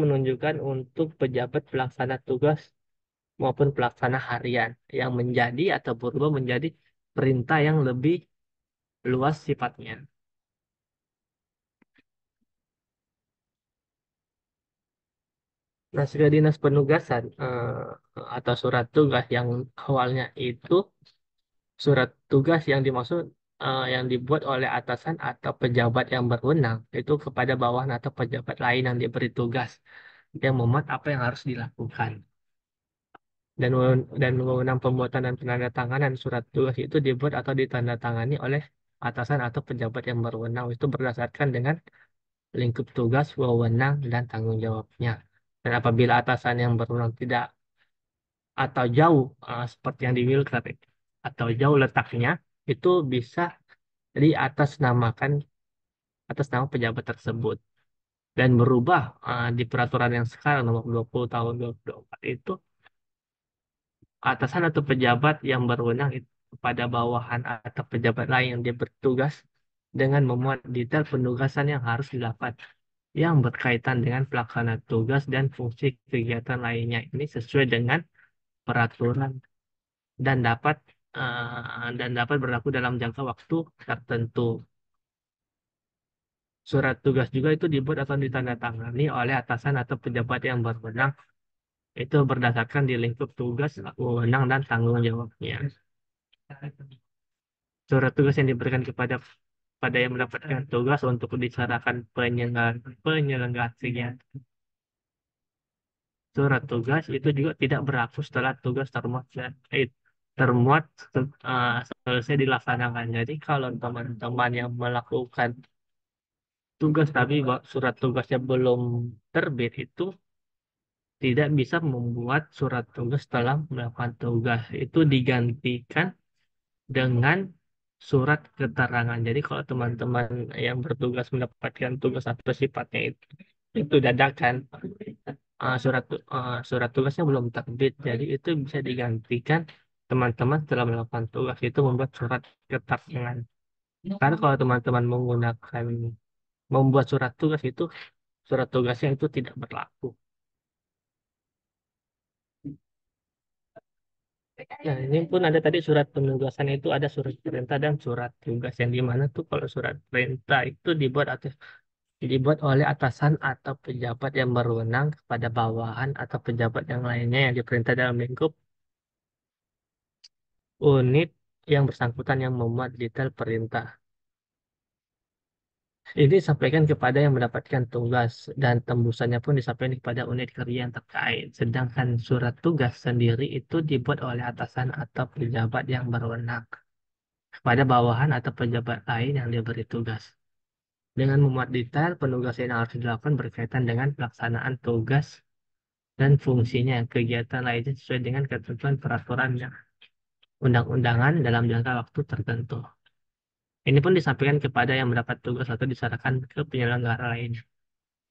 menunjukkan untuk pejabat pelaksana tugas maupun pelaksana harian yang menjadi atau berubah menjadi perintah yang lebih luas sifatnya. Naskah dinas penugasan atau surat tugas yang awalnya itu surat tugas yang dimaksud yang dibuat oleh atasan atau pejabat yang berwenang itu kepada bawahan atau pejabat lain yang diberi tugas yang memuat apa yang harus dilakukan. Dan wewenang pembuatan dan penandatanganan surat tugas itu dibuat atau ditandatangani oleh atasan atau pejabat yang berwenang itu berdasarkan dengan lingkup tugas, wewenang, dan tanggung jawabnya. Dan apabila atasan yang berwenang tidak atau jauh seperti yang di Wilker atau jauh letaknya, itu bisa atas nama pejabat tersebut dan berubah di peraturan yang sekarang nomor 20 tahun 2024 itu atasan atau pejabat yang berwenang itu kepada bawahan atau pejabat lain yang dia bertugas dengan memuat detail penugasan yang harus dilakukan yang berkaitan dengan pelaksana tugas dan fungsi kegiatan lainnya ini sesuai dengan peraturan dan dapat berlaku dalam jangka waktu tertentu. Surat tugas juga itu dibuat atau ditandatangani oleh atasan atau pejabat yang berwenang itu berdasarkan di lingkup tugas, wewenang, dan tanggung jawabnya. Surat tugas yang diberikan pada yang mendapatkan tugas untuk diserahkan penyelenggaraan kegiatan. Surat tugas itu juga tidak berlaku setelah tugas termuat selesai dilaksanakan. Jadi kalau teman-teman yang melakukan tugas tapi surat tugasnya belum terbit itu tidak bisa membuat surat tugas setelah melakukan tugas. Itu digantikan dengan surat keterangan. Jadi kalau teman-teman yang bertugas mendapatkan tugas atau sifatnya itu dadakan, surat tugasnya belum terbit. Jadi itu bisa digantikan teman-teman setelah melakukan tugas itu membuat surat keterangan. Karena kalau teman-teman membuat surat tugas itu, surat tugasnya itu tidak berlaku. Nah, ini pun ada tadi surat penugasan itu ada surat perintah dan surat tugas yang di mana tuh kalau surat perintah itu dibuat oleh atasan atau pejabat yang berwenang kepada bawahan atau pejabat yang lainnya yang diperintah dalam lingkup unit yang bersangkutan yang memuat detail perintah. Ini disampaikan kepada yang mendapatkan tugas dan tembusannya pun disampaikan kepada unit kerja yang terkait. Sedangkan surat tugas sendiri itu dibuat oleh atasan atau pejabat yang berwenang kepada bawahan atau pejabat lain yang diberi tugas. Dengan memuat detail penugasan yang harus dilakukan berkaitan dengan pelaksanaan tugas dan fungsinya kegiatan lainnya sesuai dengan ketentuan peraturan undang-undangan dalam jangka waktu tertentu. Ini pun disampaikan kepada yang mendapat tugas atau diserahkan ke penyelenggara lainnya.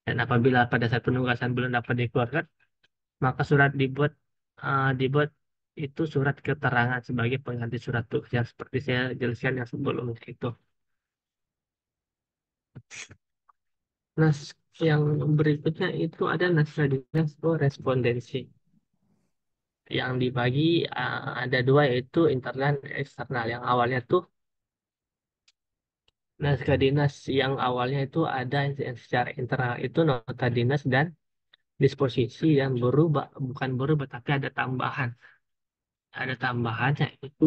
Dan apabila pada saat penugasan belum dapat dikeluarkan, maka surat dibuat itu surat keterangan sebagai pengganti surat tugas yang seperti saya jelaskan yang sebelumnya itu. Nah, yang berikutnya itu ada naskah dinas korespondensi yang dibagi ada dua yaitu internal dan eksternal. Yang awalnya tuh naskah dinas yang awalnya itu ada yang secara internal itu nota dinas dan disposisi yang berubah, bukan berubah tapi ada tambahan. Ada tambahannya itu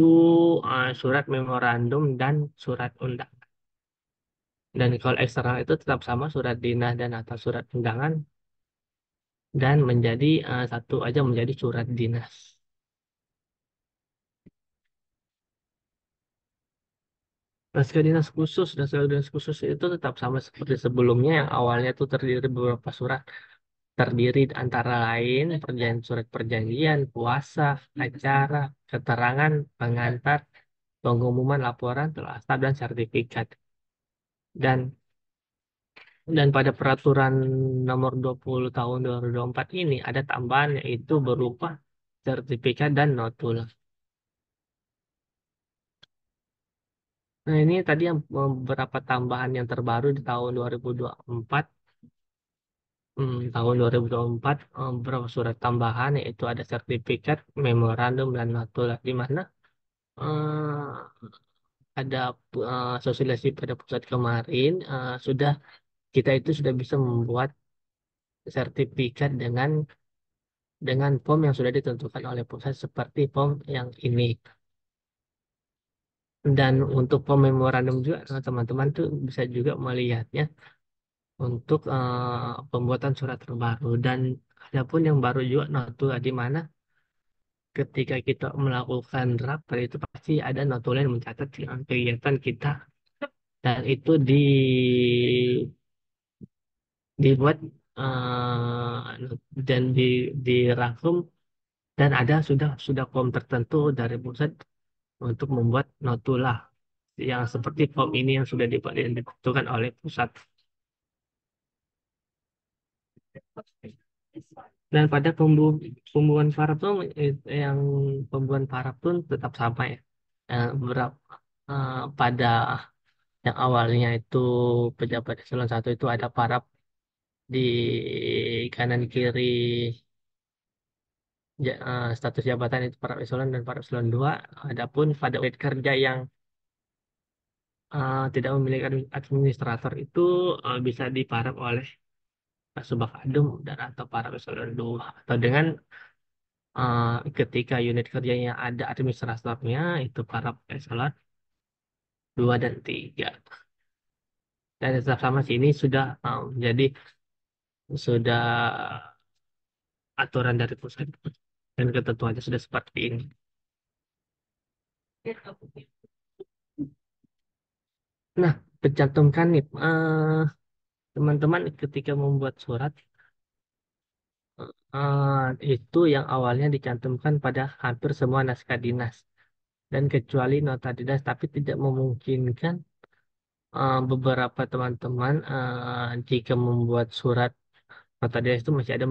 surat memorandum dan surat undang. Dan kalau eksternal itu tetap sama surat dinas dan atau surat undangan dan menjadi satu aja menjadi surat dinas. Naskah dinas khusus itu tetap sama seperti sebelumnya yang awalnya itu terdiri beberapa surat. Terdiri antara lain surat perjanjian, puasa, acara, keterangan, pengantar, pengumuman laporan, telasah, dan sertifikat. Dan dan pada peraturan nomor 20 tahun 2024 ini ada tambahan yaitu berupa sertifikat dan notul. Nah, ini tadi yang beberapa tambahan yang terbaru di tahun 2024. Tahun 2024 beberapa surat tambahan yaitu ada sertifikat, memorandum, dan notul di mana eh, ada sosialisasi pada pusat kemarin kita itu sudah bisa membuat sertifikat dengan form yang sudah ditentukan oleh pusat seperti form yang ini. Dan untuk form memorandum juga teman-teman tuh bisa juga melihatnya untuk pembuatan surat terbaru. Dan ada pun yang baru juga Notula di mana ketika kita melakukan rapat itu pasti ada Notula yang mencatat kegiatan kita dan itu dibuat dan dirangkum dan ada sudah form tertentu dari pusat untuk membuat Notula yang seperti form ini yang sudah yang ditentukan oleh pusat. Dan pada pembuahan parab tuh yang pembuahan parab pun tetap sama ya. Berapa pada yang awalnya itu pejabat eselon 1 itu ada parab di kanan kiri status jabatan itu parab eselon dan parab eselon 2. Adapun pada unit kerja yang tidak memiliki administrator itu bisa diparab oleh Subakadum dan atau parab eselon 2 atau dengan ketika unit kerjanya ada administratornya itu para eselon 2 dan 3. Dan tetap sama sih ini sudah jadi sudah aturan dari pusat dan ketentuannya sudah seperti ini. Nah, pencantumkan nih teman-teman ketika membuat surat itu yang awalnya dicantumkan pada hampir semua naskah dinas dan kecuali nota dinas tapi tidak memungkinkan beberapa teman-teman jika membuat surat nota dinas itu masih ada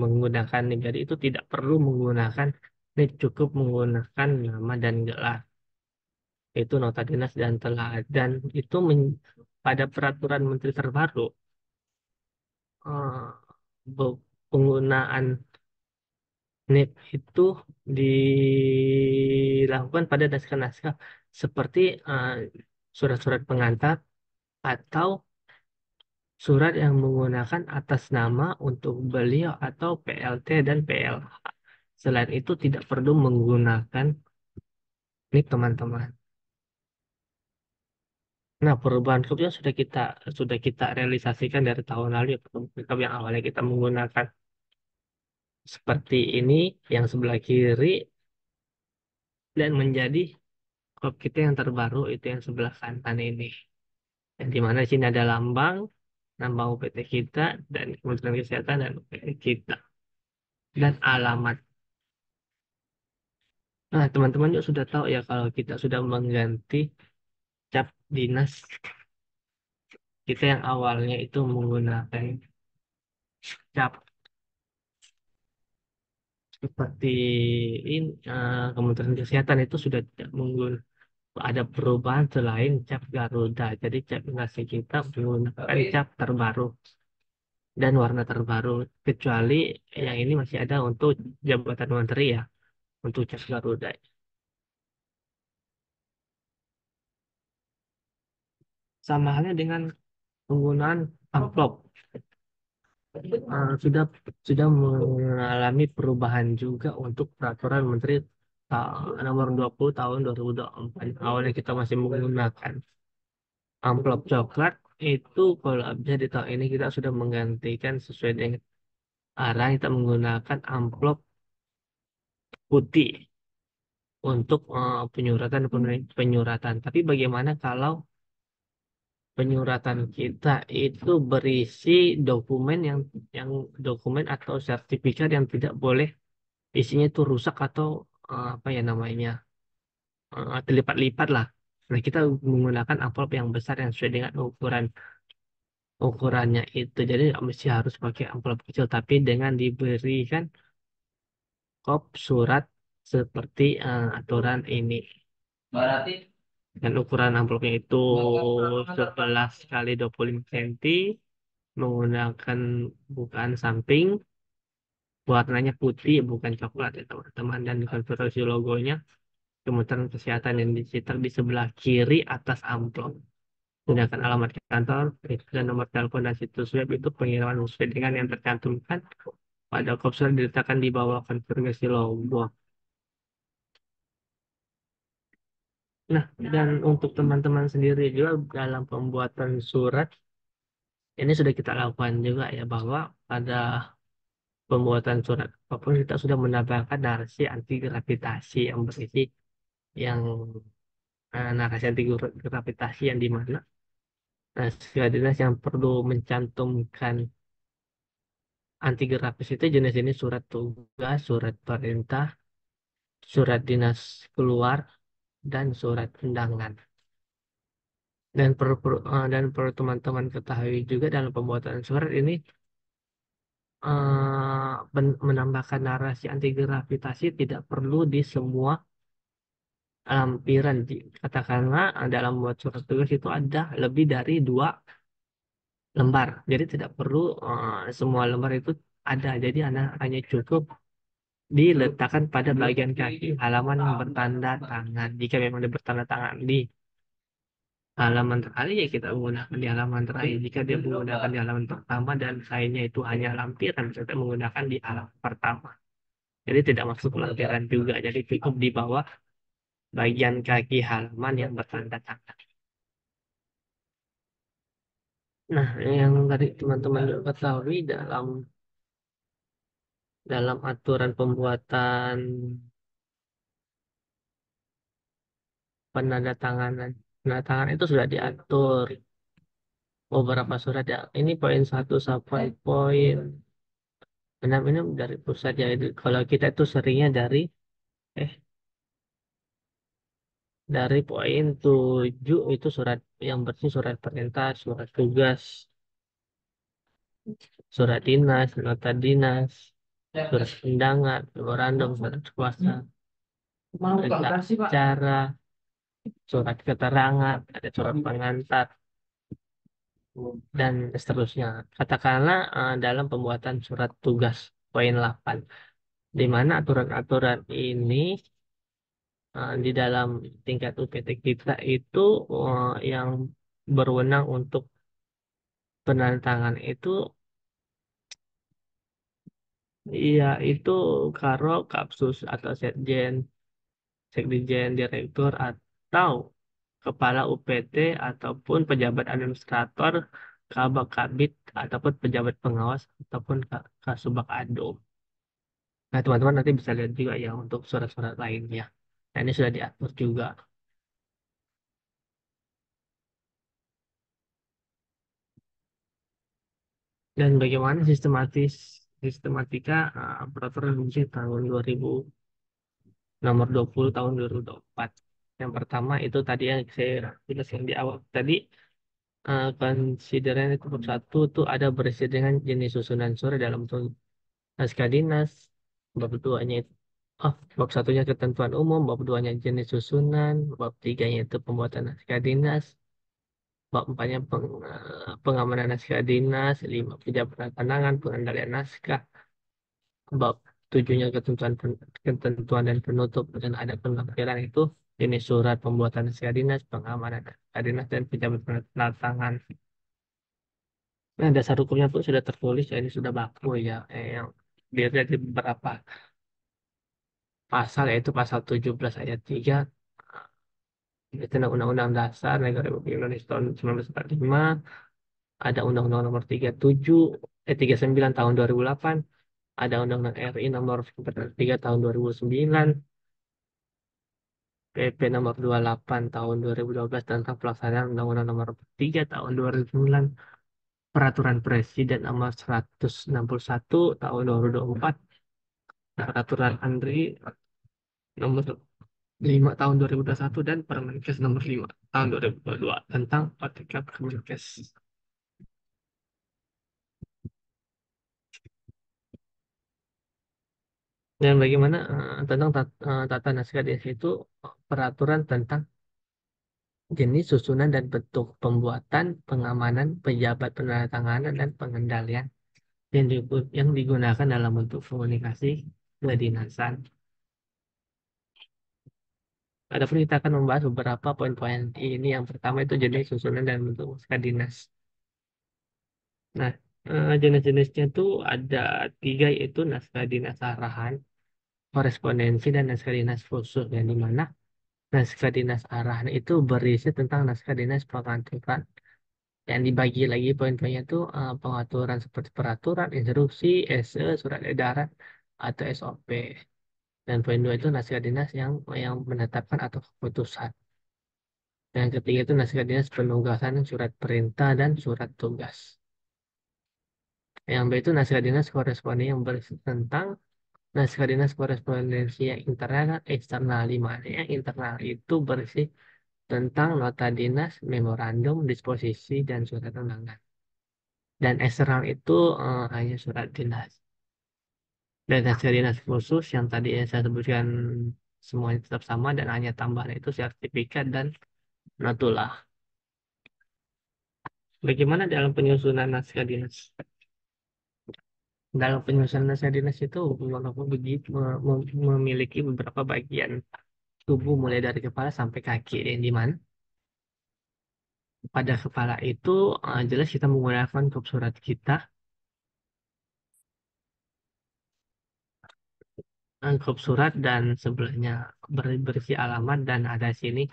menggunakan nik. Jadi itu tidak perlu menggunakan nik, cukup menggunakan nama dan gelar. Itu nota dinas dan dan itu pada peraturan menteri terbaru eh, penggunaan nik itu dilakukan pada naskah-naskah seperti eh, surat-surat pengantar atau surat yang menggunakan atas nama untuk beliau atau PLT dan PLH. Selain itu tidak perlu menggunakan nik teman-teman. Nah, perubahan KUP yang sudah kita realisasikan dari tahun lalu ya, KUP yang awalnya kita menggunakan seperti ini yang sebelah kiri dan menjadi KUP kita yang terbaru itu yang sebelah kanan ini. Yang di mana di sini ada lambang UPT kita dan Kementerian Kesehatan dan UPT kita dan alamat. Nah, teman-teman juga sudah tahu ya kalau kita sudah mengganti dinas kita yang awalnya itu menggunakan cap seperti ini, Kementerian Kesehatan itu sudah tidak menggunakan, ada perubahan selain cap Garuda. Jadi cap dinasti kita menggunakan cap terbaru dan warna terbaru. Kecuali yang ini masih ada untuk jabatan menteri ya, untuk cap Garuda. Sama halnya dengan penggunaan amplop. Sudah mengalami perubahan juga untuk peraturan Menteri nomor 20 tahun 2024. Awalnya kita masih menggunakan amplop coklat, itu kalau bisa di tahun ini kita sudah menggantikan sesuai dengan arah, kita menggunakan amplop putih untuk penyuratan penyuratan. Tapi bagaimana kalau penyuratan kita itu berisi dokumen yang dokumen atau sertifikat yang tidak boleh isinya itu rusak atau apa ya namanya, terlipat-lipat lah. Nah, kita menggunakan amplop yang besar yang sesuai dengan ukurannya itu. Jadi nggak mesti harus pakai amplop kecil, tapi dengan diberikan kop surat seperti aturan ini. Berarti Dan ukuran amplopnya itu 11 kali 25 cm, menggunakan bukaan samping, warnanya putih bukan coklat ya teman-teman, dan konfigurasi logonya Kementerian Kesehatan yang dicetak di sebelah kiri atas amplop. Sedangkan alamat kantor dan nomor telepon dan situs web itu pengiriman sesuai dengan yang tercantumkan pada kopsel diletakkan di bawah konfigurasi logo. Nah, dan untuk teman-teman sendiri juga dalam pembuatan surat ini sudah kita lakukan juga ya, bahwa pada pembuatan surat apapun kita sudah menambahkan narasi anti gravitasi yang berisi yang narasi anti gravitasi yang di mana segala dinas yang perlu mencantumkan anti grafis itu jenis-jenis surat tugas, surat perintah, surat dinas keluar, dan surat undangan. Dan perlu teman-teman ketahui juga dalam pembuatan surat ini menambahkan narasi anti gravitasi tidak perlu di semua lampiran. Katakanlah dalam membuat surat tugas itu ada lebih dari 2 lembar. Jadi tidak perlu semua lembar itu ada. Jadi Anda hanya cukup diletakkan pada bagian kaki halaman yang bertanda tangan. Jika memang dia bertanda tangan di halaman terakhir, ya kita menggunakan di halaman terakhir. Jika dia menggunakan di halaman pertama dan lainnya itu hanya lampiran, kita menggunakan di halaman pertama. Jadi tidak masuk lampiran juga. Jadi cukup di bawah bagian kaki halaman yang bertanda tangan. Nah, yang tadi teman-teman juga ketahui dalam aturan pembuatan penandatanganan, penandatangan itu sudah diatur beberapa surat ya. Ini poin 1 sampai poin 6 ini dari pusat ya. Kalau kita itu seringnya eh dari poin 7 itu surat yang bersih, surat perintah, surat tugas, surat dinas, nota dinas, surat undangan, memorandum, surat kuasa, berita acara, surat keterangan, ada surat pengantar, dan seterusnya. Katakanlah dalam pembuatan surat tugas poin 8, di mana aturan-aturan ini di dalam tingkat UPT kita itu yang berwenang untuk penandatangan itu ya itu Karo, Kapsus atau Sekjen, Sekdijen, Direktur atau Kepala UPT ataupun pejabat administrator, Kabak Kabit ataupun pejabat pengawas ataupun Kasubag Ado. Nah, teman-teman nanti bisa lihat juga ya untuk surat-surat lainnya. Nah, ini sudah diatur juga. Dan bagaimana sistematika peraturan fungsi tahun 2000 nomor 20 tahun 2024. Yang pertama itu tadi yang saya jelaskan di awal tadi, konsideran itu bab satu tuh ada berisi dengan jenis susunan surat dalam bentuk naskah dinas. Bab duanya itu bab satunya ketentuan umum, bab duanya jenis susunan, bab tiganya itu pembuatan naskah dinas, bab empatnya pengamanan naskah dinas, lima penjabaran tantangan, pengendalian naskah, bab tujuhnya ketentuan dan penutup dan ada penampilan itu jenis surat pembuatan naskah dinas, pengamanan naskah dinas dan penjabaran tantangan. Nah, dasar hukumnya pun sudah tertulis, ya ini sudah baku ya, yang dilihat di beberapa pasal, yaitu pasal 17 ayat 3 itu Undang-Undang Dasar Negara Republik Indonesia tahun 1945, ada Undang-Undang nomor 39 tahun 2008, ada Undang-Undang RI nomor 43 tahun 2009, PP nomor 28 tahun 2012 tentang pelaksanaan Undang-Undang nomor 3 tahun 2009, Peraturan Presiden nomor 161 tahun 2024, Peraturan Andri nomor 5 tahun 2021 dan Permenkes nomor 5 tahun 2022 tentang OTK Permenkes. Dan bagaimana tentang tata naskah desa itu peraturan tentang jenis, susunan, dan bentuk pembuatan, pengamanan, pejabat penandatanganan, dan pengendalian yang digunakan dalam bentuk komunikasi kedinasan. Adapun kita akan membahas beberapa poin-poin ini. Yang pertama itu jenis, susunan, dan bentuk naskah dinas. Nah, jenis-jenisnya itu ada tiga, yaitu naskah dinas arahan, korespondensi, dan naskah dinas khusus. Yang dimana naskah dinas arahan itu berisi tentang naskah dinas pengaturan. Yang dibagi lagi poin-poinnya itu pengaturan seperti peraturan, instruksi, SE, surat edaran, atau SOP. Dan poin dua itu naskah dinas yang menetapkan atau keputusan. Yang ketiga itu naskah dinas penugasan, surat perintah, dan surat tugas. Yang B itu naskah dinas koresponden yang berisi tentang naskah dinas korespondensi yang internal dan eksternal. Di mana yang internal itu berisi tentang nota dinas, memorandum, disposisi, dan surat undangan. Dan eksternal itu hanya surat dinas. Dan naskah dinas khusus yang tadi yang saya sebutkan semuanya tetap sama dan hanya tambahan itu sertifikat dan notulah. Bagaimana dalam penyusunan naskah dinas? Dalam penyusunan naskah dinas itu walaupun begitu memiliki beberapa bagian tubuh mulai dari kepala sampai kaki, yang di mana pada kepala itu jelas kita menggunakan kop surat kita, kop surat dan sebelahnya berisi alamat dan ada sini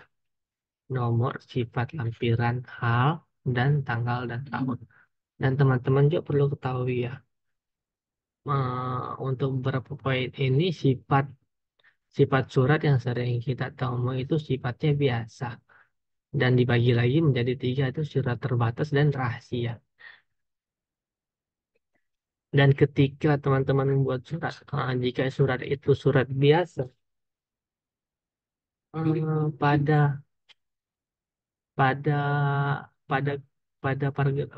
nomor, sifat, lampiran, hal, dan tanggal dan tahun. Dan teman-teman juga perlu ketahui ya, untuk beberapa poin ini sifat sifat surat yang sering kita temui itu sifatnya biasa dan dibagi lagi menjadi tiga, itu surat terbatas dan rahasia. Dan ketika teman-teman membuat surat, jika surat itu surat biasa, pada pada pada pada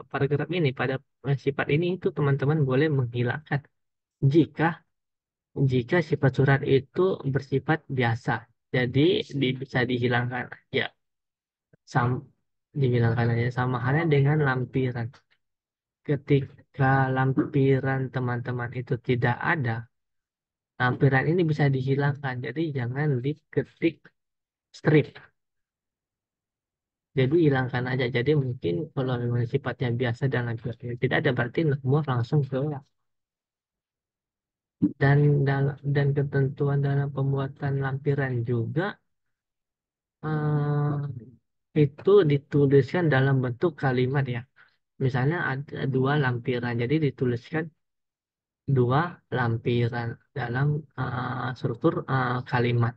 paragraf ini, pada sifat ini itu teman-teman boleh menghilangkan jika jika sifat surat itu bersifat biasa. Jadi bisa dihilangkan ya, sam dihilangkan aja, sama halnya dengan lampiran. Ketika lampiran teman-teman itu tidak ada, lampiran ini bisa dihilangkan. Jadi jangan diketik strip. Jadi hilangkan aja. Jadi mungkin kalau memang sifatnya biasa dan lampirannya tidak ada, berarti semua langsung ke, dan ketentuan dalam pembuatan lampiran juga itu dituliskan dalam bentuk kalimat ya. Misalnya ada dua lampiran, jadi dituliskan dua lampiran dalam struktur kalimat.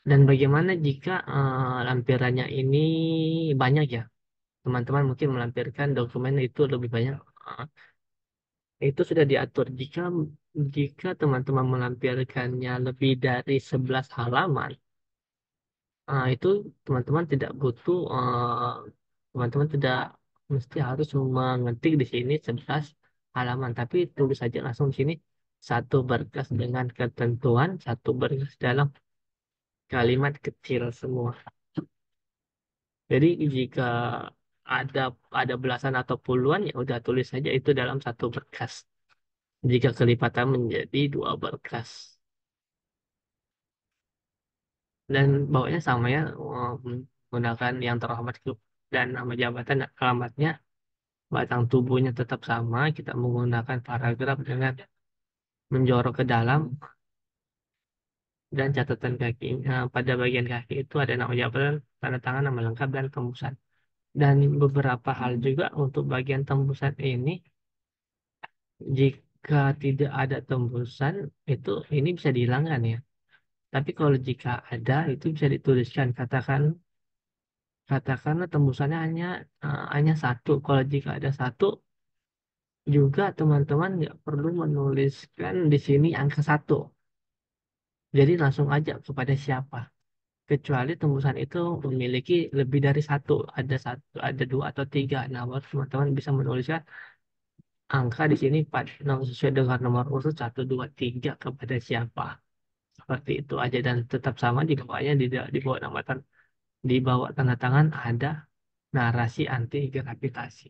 Dan bagaimana jika lampirannya ini banyak ya? Teman-teman mungkin melampirkan dokumen itu lebih banyak. Itu sudah diatur. Jika teman-teman melampirkannya lebih dari 11 halaman, itu teman-teman tidak butuh, teman-teman tidak mesti harus mengetik di sini 11 halaman, tapi tulis saja langsung di sini satu berkas dengan ketentuan, satu berkas dalam kalimat kecil semua. Jadi jika ada ada belasan atau puluhan, ya udah tulis saja itu dalam satu berkas. Jika kelipatan menjadi dua berkas. Dan bawahnya sama ya, menggunakan yang terhormat grup dan nama jabatan dan alamatnya. Batang tubuhnya tetap sama, kita menggunakan paragraf dengan menjorok ke dalam, dan catatan kaki. Pada bagian kaki itu ada nama jabatan, tanda tangan, nama lengkap, dan tembusan. Dan beberapa hal juga untuk bagian tembusan ini, jika tidak ada tembusan, itu ini bisa dihilangkan ya. Tapi kalau jika ada, itu bisa dituliskan. Katakanlah tembusannya hanya satu. Kalau jika ada satu, juga teman-teman nggak perlu menuliskan di sini angka satu. Jadi langsung aja kepada siapa. Kecuali tembusan itu memiliki lebih dari satu, ada dua atau tiga. Nah, baru teman-teman bisa menuliskan angka di sini sesuai dengan nomor urut satu, dua, tiga kepada siapa. Seperti itu aja, dan tetap sama di bawahnya, di bawah nama di bawah tanda tangan ada narasi anti gravitasi.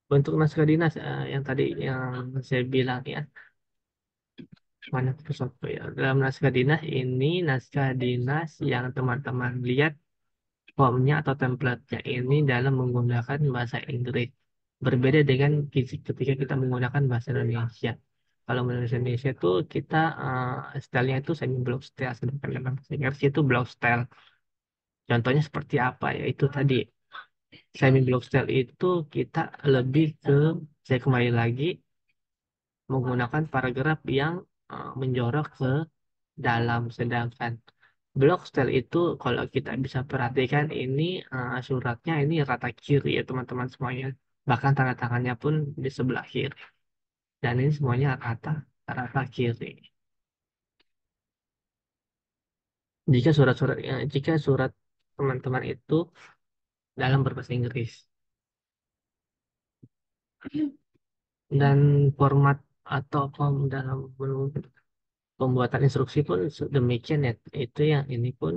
Bentuk naskah dinas, yang tadi yang saya bilang ya, mana foto ya. Dalam naskah dinas ini, naskah dinas yang teman-teman lihat formnya atau template-nya ini dalam menggunakan bahasa Inggris. Berbeda dengan ketika kita menggunakan bahasa Indonesia. Kalau bahasa Indonesia itu kita, stylenya itu semi block style, sedangkan dalam bahasa Inggris itu block style. Contohnya seperti apa ya? Itu tadi semi block style itu kita lebih ke, saya kembali lagi, menggunakan paragraf yang menjorok ke dalam, sedangkan block style itu kalau kita bisa perhatikan ini, suratnya ini rata kiri ya teman-teman semuanya, bahkan tanda tangannya pun di sebelah kiri, dan ini semuanya rata rata kiri. Jika surat teman-teman itu dalam berbahasa Inggris, dan format atau dalam pembuatan instruksi pun demikian ya, itu yang ini pun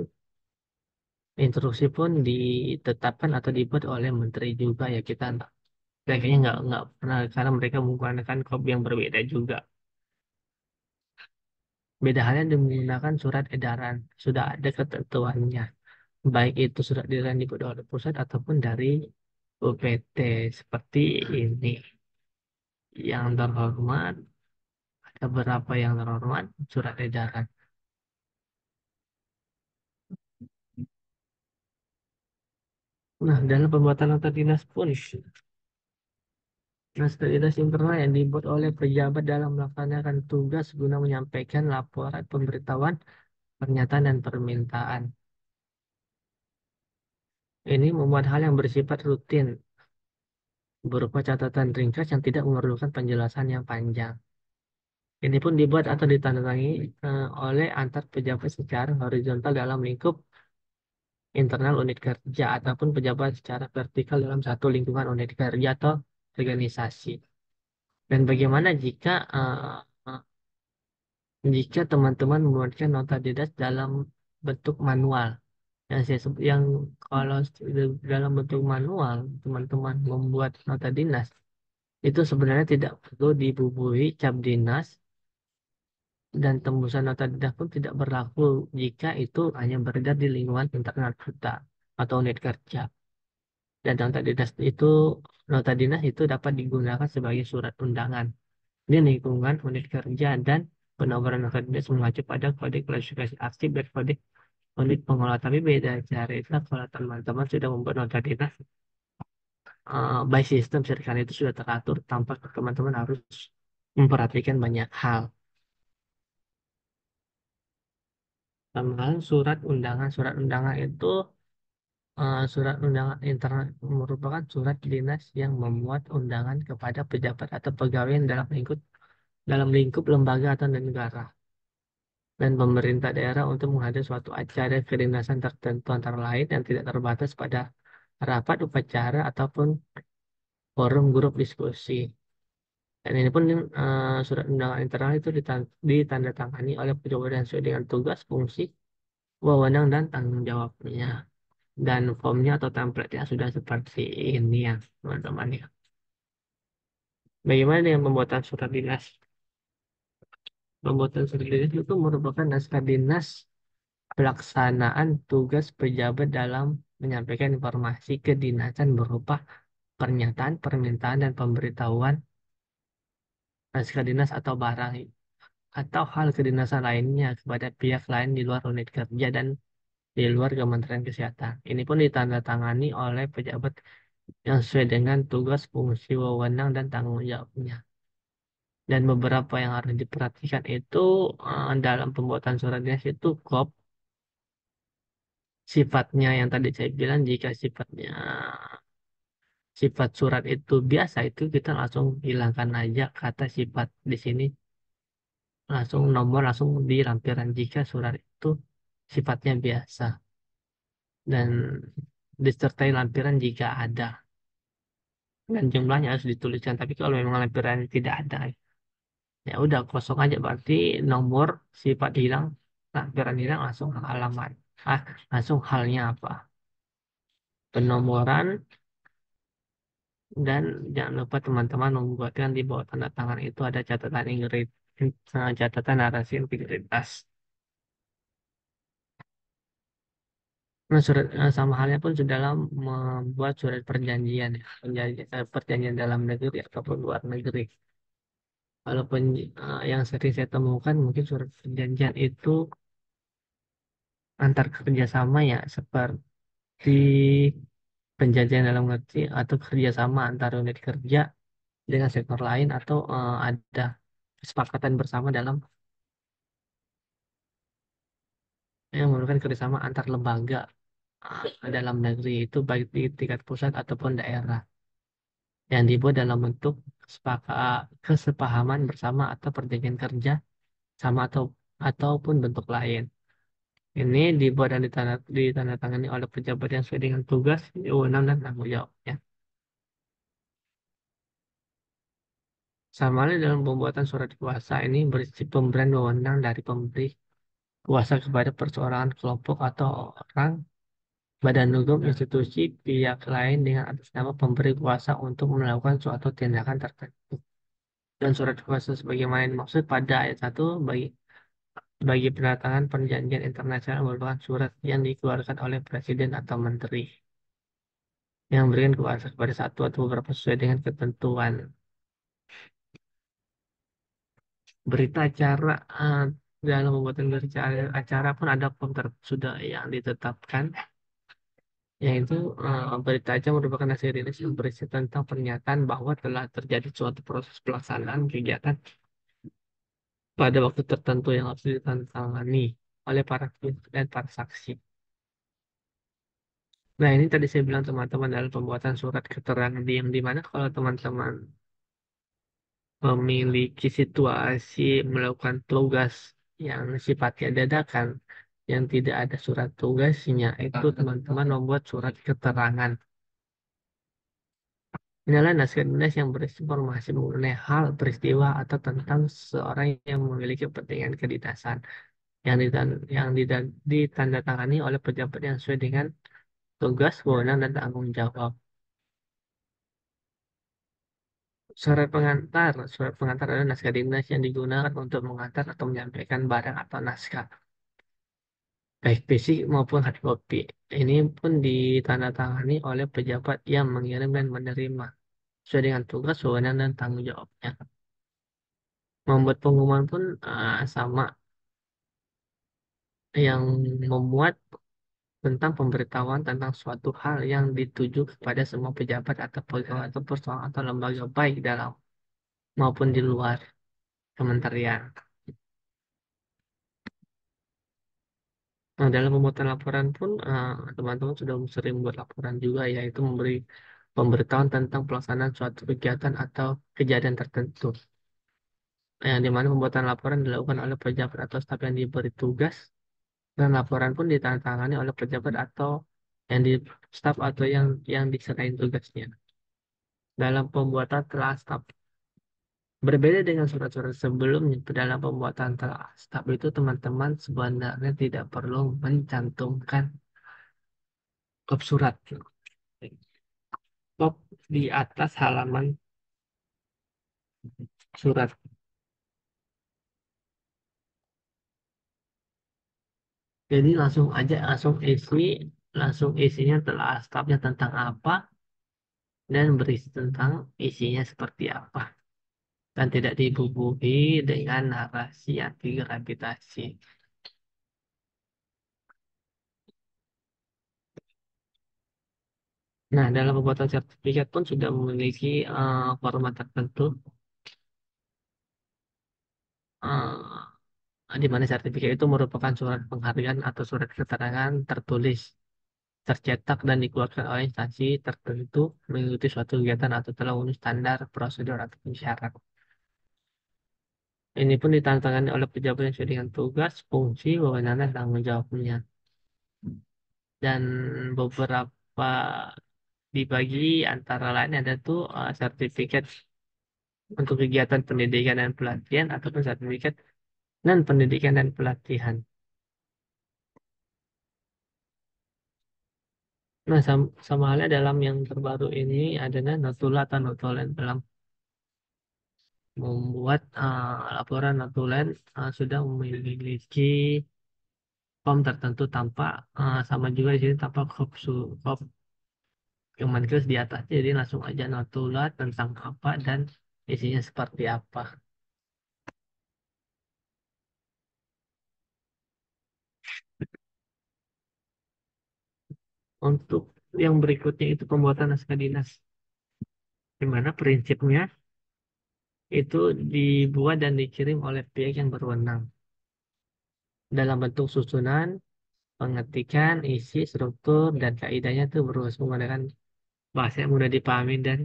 instruksi pun ditetapkan atau dibuat oleh menteri juga ya, kita kayaknya nggak pernah, karena mereka menggunakan kopi yang berbeda juga. Beda halnya dengan menggunakan surat edaran, sudah ada ketentuannya, baik itu surat edaran dibuat oleh pusat ataupun dari UPT. Seperti ini, yang terhormat, ada beberapa yang terhormat surat edaran. Nah, dalam pembuatan nota dinas pun, naskah dinas internal yang dibuat oleh pejabat dalam melaksanakan tugas guna menyampaikan laporan pemberitahuan, pernyataan, dan permintaan. Ini memuat hal yang bersifat rutin, berupa catatan ringkas yang tidak memerlukan penjelasan yang panjang. Ini pun dibuat atau ditandatangani oleh antar pejabat secara horizontal dalam lingkup internal unit kerja, ataupun pejabat secara vertikal dalam satu lingkungan unit kerja atau organisasi. Dan bagaimana jika teman-teman membuatkan nota didas dalam bentuk manual? Yang kalau dalam bentuk manual, teman-teman membuat nota dinas, itu sebenarnya tidak perlu dibubuhi cap dinas, dan tembusan nota dinas pun tidak berlaku jika itu hanya beredar di lingkungan internal kita atau unit kerja. Dan nota dinas itu dapat digunakan sebagai surat undangan di lingkungan unit kerja, dan penomoran nota dinas mengacu pada kode klasifikasi arsip dan kode unit pengelola. Tapi beda cerita kalau teman-teman sudah membuat nota dinas by system, sertifikat itu sudah teratur tanpa teman-teman harus memperhatikan banyak hal. Tambahan surat undangan. Surat undangan itu surat undangan internal merupakan surat dinas yang memuat undangan kepada pejabat atau pegawai yang dalam lingkup lembaga atau negara dan pemerintah daerah untuk menghadiri suatu acara kedinasan tertentu antara lain yang tidak terbatas pada rapat upacara ataupun forum grup diskusi. Dan ini pun surat undangan internal itu ditandatangani oleh pejabat yang sesuai dengan tugas, fungsi, wewenang, dan tanggung jawabnya. Dan formnya atau template-nya sudah seperti ini ya, teman-teman ya. Bagaimana dengan pembuatan surat dinas? Pembuatan surat dinas itu merupakan naskah dinas pelaksanaan tugas pejabat dalam menyampaikan informasi kedinasan berupa pernyataan, permintaan, dan pemberitahuan naskah dinas atau barang atau hal kedinasan lainnya kepada pihak lain di luar unit kerja dan di luar Kementerian Kesehatan. Ini pun ditandatangani oleh pejabat yang sesuai dengan tugas, fungsi, wewenang, dan tanggung jawabnya. Dan beberapa yang harus diperhatikan itu dalam pembuatan surat dinas itu sifatnya yang tadi saya bilang jika sifat surat itu biasa itu kita langsung hilangkan aja kata sifat di sini langsung nomor langsung di lampiran jika surat itu sifatnya biasa dan disertai lampiran jika ada dan jumlahnya harus dituliskan tapi kalau memang lampiran tidak ada ya udah kosong aja berarti nomor sifat hilang lampiran hilang langsung halaman langsung halnya apa penomoran dan jangan lupa teman-teman membuatkan di bawah tanda tangan itu ada catatan catatan narasi integritas. Nah, sama halnya pun dalam membuat surat perjanjian, ya. Perjanjian dalam negeri ataupun luar negeri. Walaupun yang sering saya temukan mungkin surat perjanjian itu antar kerjasama ya seperti perjanjian dalam negeri atau kerjasama antar unit kerja dengan sektor lain atau ada kesepakatan bersama yang merupakan kerjasama antar lembaga dalam negeri itu baik di tingkat pusat ataupun daerah yang dibuat dalam bentuk kesepahaman bersama atau perjanjian kerja sama ataupun bentuk lain. Ini dibuat dan ditandatangani oleh pejabat yang sesuai dengan tugas, wewenang, dan tanggung jawabnya. Sama halnya dalam pembuatan surat kuasa ini berisi pemberian wewenang dari pemberi kuasa kepada perseorangan kelompok atau orang badan hukum, institusi, pihak lain dengan atas nama pemberi kuasa untuk melakukan suatu tindakan tertentu. Dan surat kuasa sebagaimana dimaksud pada ayat 1 bagi penatangan perjanjian internasional merupakan surat yang dikeluarkan oleh presiden atau menteri yang memberikan kuasa kepada satu atau beberapa sesuai dengan ketentuan. Berita acara dalam pembuatan berita acara pun ada form sudah yang ditetapkan yaitu berita acara merupakan hasil rilis yang berisi tentang pernyataan bahwa telah terjadi suatu proses pelaksanaan kegiatan pada waktu tertentu yang harus ditandatangani oleh para pihak dan para saksi. Nah, ini tadi saya bilang teman-teman dalam pembuatan surat keterangan yang dimana kalau teman-teman memiliki situasi melakukan tugas yang sifatnya dadakan, yang tidak ada surat tugasnya, itu teman-teman membuat surat keterangan. Ini adalah naskah dinas yang berisi informasi mengenai hal, peristiwa, atau tentang seorang yang memiliki kepentingan kedinasan ditandatangani oleh pejabat yang sesuai dengan tugas, wewenang, dan tanggung jawab. Surat pengantar adalah naskah dinas yang digunakan untuk mengantar atau menyampaikan barang atau naskah, baik fisik maupun hard copy. Ini pun ditandatangani oleh pejabat yang mengirim dan menerima, sesuai dengan tugas, wewenang, dan tanggung jawabnya. Membuat pengumuman pun sama, yang memuat tentang pemberitahuan tentang suatu hal yang dituju kepada semua pejabat atau pegawai atau personal atau lembaga baik dalam maupun di luar kementerian. Nah, dalam pembuatan laporan pun teman-teman sudah sering membuat laporan juga, yaitu memberi pemberitahuan tentang pelaksanaan suatu kegiatan atau kejadian tertentu. Yang dimana pembuatan laporan dilakukan oleh pejabat atau staf yang diberi tugas, dan laporan pun ditandatangani oleh pejabat atau yang di staf atau yang diserahin tugasnya. Dalam pembuatan telah staf, berbeda dengan surat-surat sebelumnya, dalam pembuatan telah staf itu teman-teman sebenarnya tidak perlu mencantumkan kop surat, kop di atas halaman surat. Jadi langsung isinya telah stafnya tentang apa dan berisi tentang isinya seperti apa, dan tidak dibubuhi dengan narasi anti gravitasi. Nah, dalam pembuatan sertifikat pun sudah memiliki format tertentu, di mana sertifikat itu merupakan surat penghargaan atau surat keterangan tertulis, tercetak dan dikeluarkan oleh instansi tertentu mengikuti suatu kegiatan atau telah memenuhi standar, prosedur, atau syarat. Ini pun ditandatangani oleh pejabat yang sesuai dengan tugas, fungsi, wewenang, dan tanggung jawabnya. Dan beberapa dibagi antara lain ada tuh sertifikat untuk kegiatan pendidikan dan pelatihan ataupun sertifikat non pendidikan dan pelatihan. Nah, sama halnya dalam yang terbaru ini adalah notula atau notulen. Dalam membuat laporan notulen sudah memiliki form tertentu tanpa sama juga di sini tanpa kop Kemenkes di atasnya, jadi langsung aja notula tentang apa dan isinya seperti apa. Untuk yang berikutnya itu pembuatan naskah dinas, di mana prinsipnya itu dibuat dan dikirim oleh pihak yang berwenang dalam bentuk susunan, pengetikan, isi, struktur, dan kaidahnya itu berusaha menggunakan bahasa yang mudah dipahami dan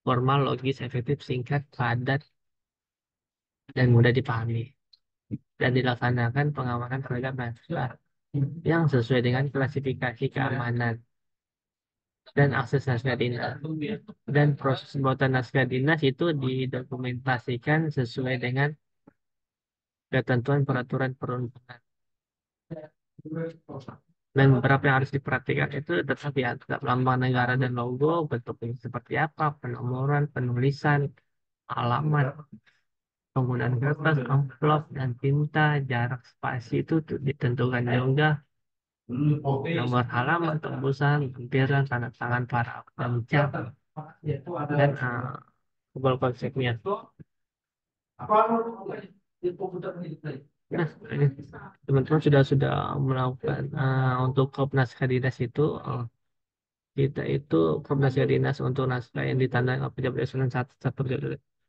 formal, logis, efektif, singkat, padat, dan mudah dipahami. Dan dilaksanakan pengamanan terhadap naskah yang sesuai dengan klasifikasi keamanan dan akses naskah dinas. Dan proses pembuatan naskah dinas itu didokumentasikan sesuai dengan ketentuan peraturan perundangan. Dan beberapa yang harus diperhatikan itu tetap ya, tetap lambang negara dan logo, bentuknya seperti apa, penomoran, penulisan, alamat, penggunaan kertas, amplop, dan tinta, jarak spasi itu ditentukan juga, nomor halaman, tembusan, lampiran, tanda tangan para pencap, dan konsepnya. Nah, ini teman-teman sudah melakukan untuk Kopnas Kadidas itu kita itu Kopnas Kadinas untuk naskah yang ditandai oleh pejabat eselon satu satu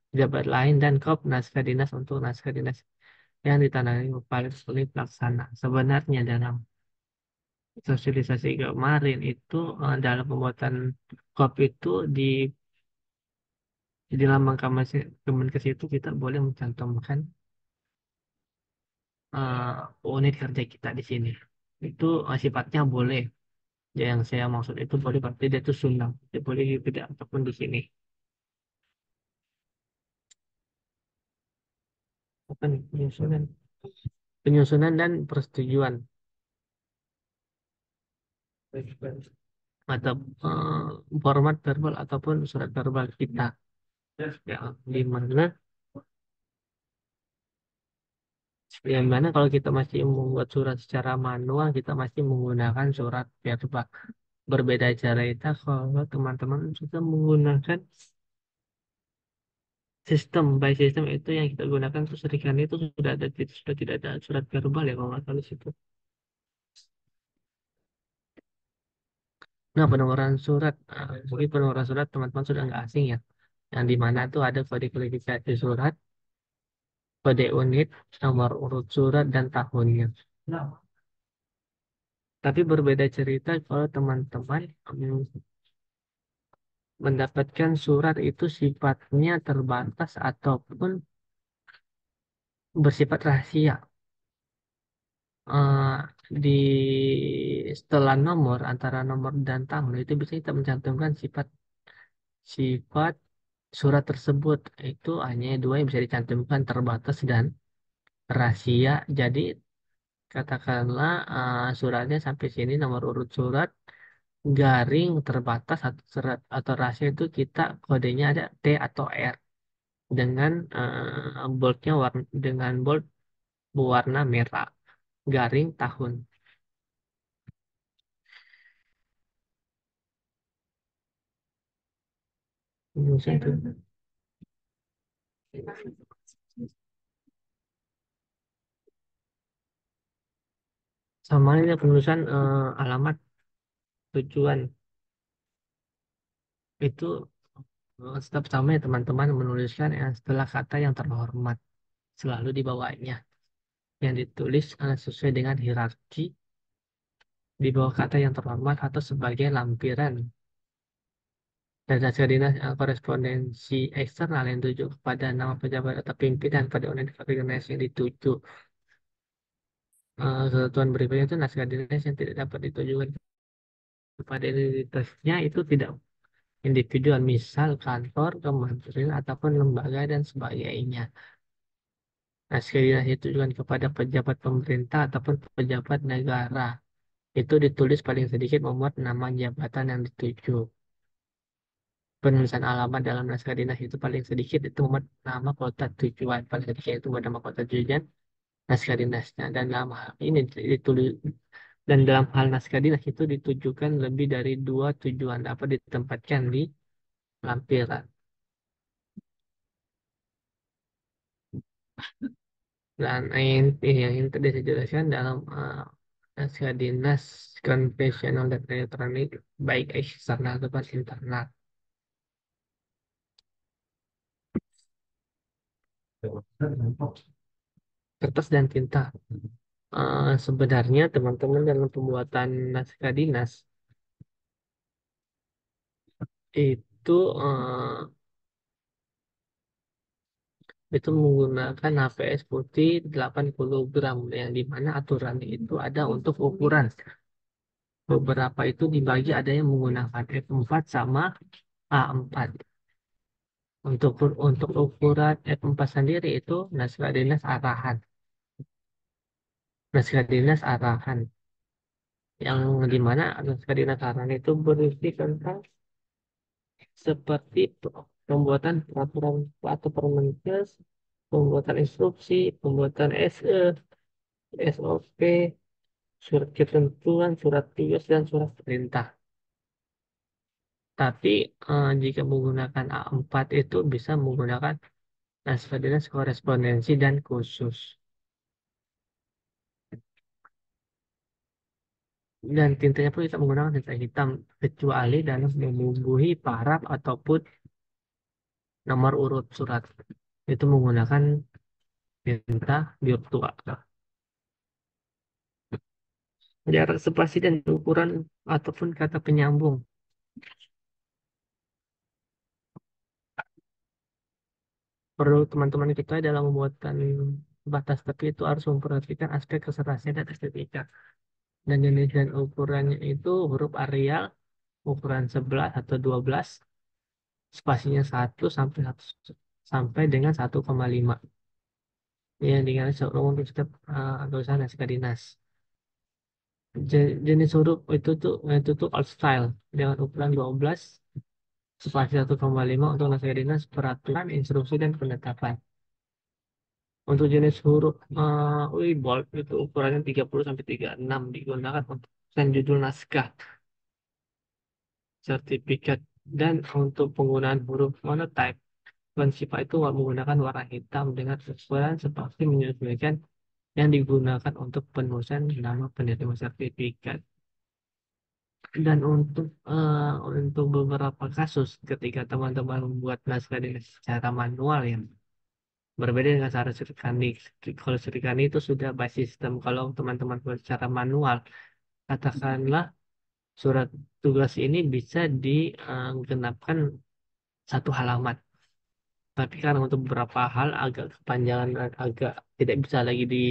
pejabat lain, dan Kopnas Kadinas untuk naskah dinas yang ditandai kepala unit pelaksana. Sebenarnya dalam sosialisasi kemarin itu dalam pembuatan kop itu di lambang Kemenkes itu kita boleh mencantumkan unit kerja kita di sini. Itu sifatnya boleh. Ya, yang saya maksud itu boleh berarti dia itu sunnah. Dia boleh tidak ataupun di sini. Apa nih? Penyusunan dan persetujuan atau format verbal ataupun surat verbal kita. Ya, di mana yang mana kalau kita masih membuat surat secara manual, kita masih menggunakan surat verbal. Berbeda cara kita kalau teman-teman sudah menggunakan sistem. By sistem itu yang kita gunakan untuk seringkali itu sudah tidak ada surat verbal ya kalau nggak salah di situ. Nah, penurunan surat, mungkin penurunan surat teman-teman sudah nggak asing ya, yang di mana tuh ada kode kualifikasi surat, kode unit, nomor urut surat, dan tahunnya. Tapi berbeda cerita kalau teman-teman mendapatkan surat itu sifatnya terbatas ataupun bersifat rahasia. Eh, di setelah nomor antara nomor dan tanggal itu bisa kita mencantumkan sifat surat tersebut. Itu hanya dua yang bisa dicantumkan, terbatas dan rahasia. Jadi katakanlah suratnya sampai sini, nomor urut surat garing terbatas atau surat atau rahasia itu kita kodenya ada T atau R dengan boldnya dengan bold berwarna merah garing tahun. Penulisan itu sama ini penulisan alamat tujuan itu tetap sama ya teman-teman, menuliskan setelah kata yang terhormat selalu di bawahnya yang ditulis sesuai dengan hierarki di bawah kata yang terhormat atau sebagai lampiran dan hasil dinas korespondensi eksternal yang dituju kepada nama pejabat atau pimpinan pada unit organisasi yang dituju. Ketentuan berikutnya itu naskah dinas yang tidak dapat ditujukan kepada identitasnya itu tidak individual, misal kantor, kementerian, ataupun lembaga dan sebagainya. Naskah dinas itu juga kepada pejabat pemerintah ataupun pejabat negara. Itu ditulis paling sedikit memuat nama jabatan yang dituju. Penulisan alamat dalam naskah dinas itu paling sedikit itu memuat nama kota tujuan. Paling sedikit itu memuat nama kota tujuan naskah dinasnya. Dan dalam hal ini ditulis dan dalam hal naskah dinas itu ditujukan lebih dari dua tujuan dapat ditempatkan di lampiran. Dan yang tadi saya jelaskan dalam naskah dinas konvensional dan elektronik baik eksternal ataupun internal. Kertas dan tinta. Sebenarnya teman-teman dalam pembuatan naskah dinas itu itu menggunakan HVS putih 80 gram yang dimana aturan itu ada untuk ukuran. Beberapa itu dibagi ada yang menggunakan F4 sama A4. Untuk ukuran F4 sendiri itu naskah dinas arahan. Naskah dinas arahan yang dimana naskah dinas arahan itu berisi tentang seperti pembuatan peraturan atau Permenkes, pembuatan instruksi, pembuatan SE, SOP, surat ketentuan, surat tugas, dan surat perintah. Tapi jika menggunakan A4 itu bisa menggunakan naskah dinas korespondensi dan khusus. Dan tintanya pun kita menggunakan tinta hitam kecuali dalam membubuhi paraf ataupun nomor urut surat. Itu menggunakan tinta virtual. Jarak spasi dan ukuran ataupun kata penyambung. Perlu teman-teman kita dalam membuatkan batas tapi itu harus memperhatikan aspek keserasian dan estetika. Dan jenis dan ukurannya itu huruf Arial, ukuran 11 atau 12, spasinya 1 sampai dengan 1,5. Yang dengan seluruh untuk setiap tulisan naskah dinas. Jenis huruf itu tuh old style dengan ukuran 12 spasi 1,5 untuk naskah dinas peraturan instruksi dan penetapan. Untuk jenis huruf bold itu ukurannya 30 sampai 36 digunakan untuk dan judul naskah, sertifikat, dan untuk penggunaan huruf monotype sifat itu menggunakan warna hitam dengan ukuran seperti menyesuaikan yang digunakan untuk penulisan nama penerima sertifikat. Dan untuk beberapa kasus ketika teman-teman membuat naskah dinas secara manual yang berbeda dengan cara Srikandi. Kalau Srikandi itu sudah by system. Kalau teman-teman buat secara manual katakanlah surat tugas ini bisa digenapkan 1 halaman. Tapi karena untuk beberapa hal agak kepanjangan dan agak tidak bisa lagi di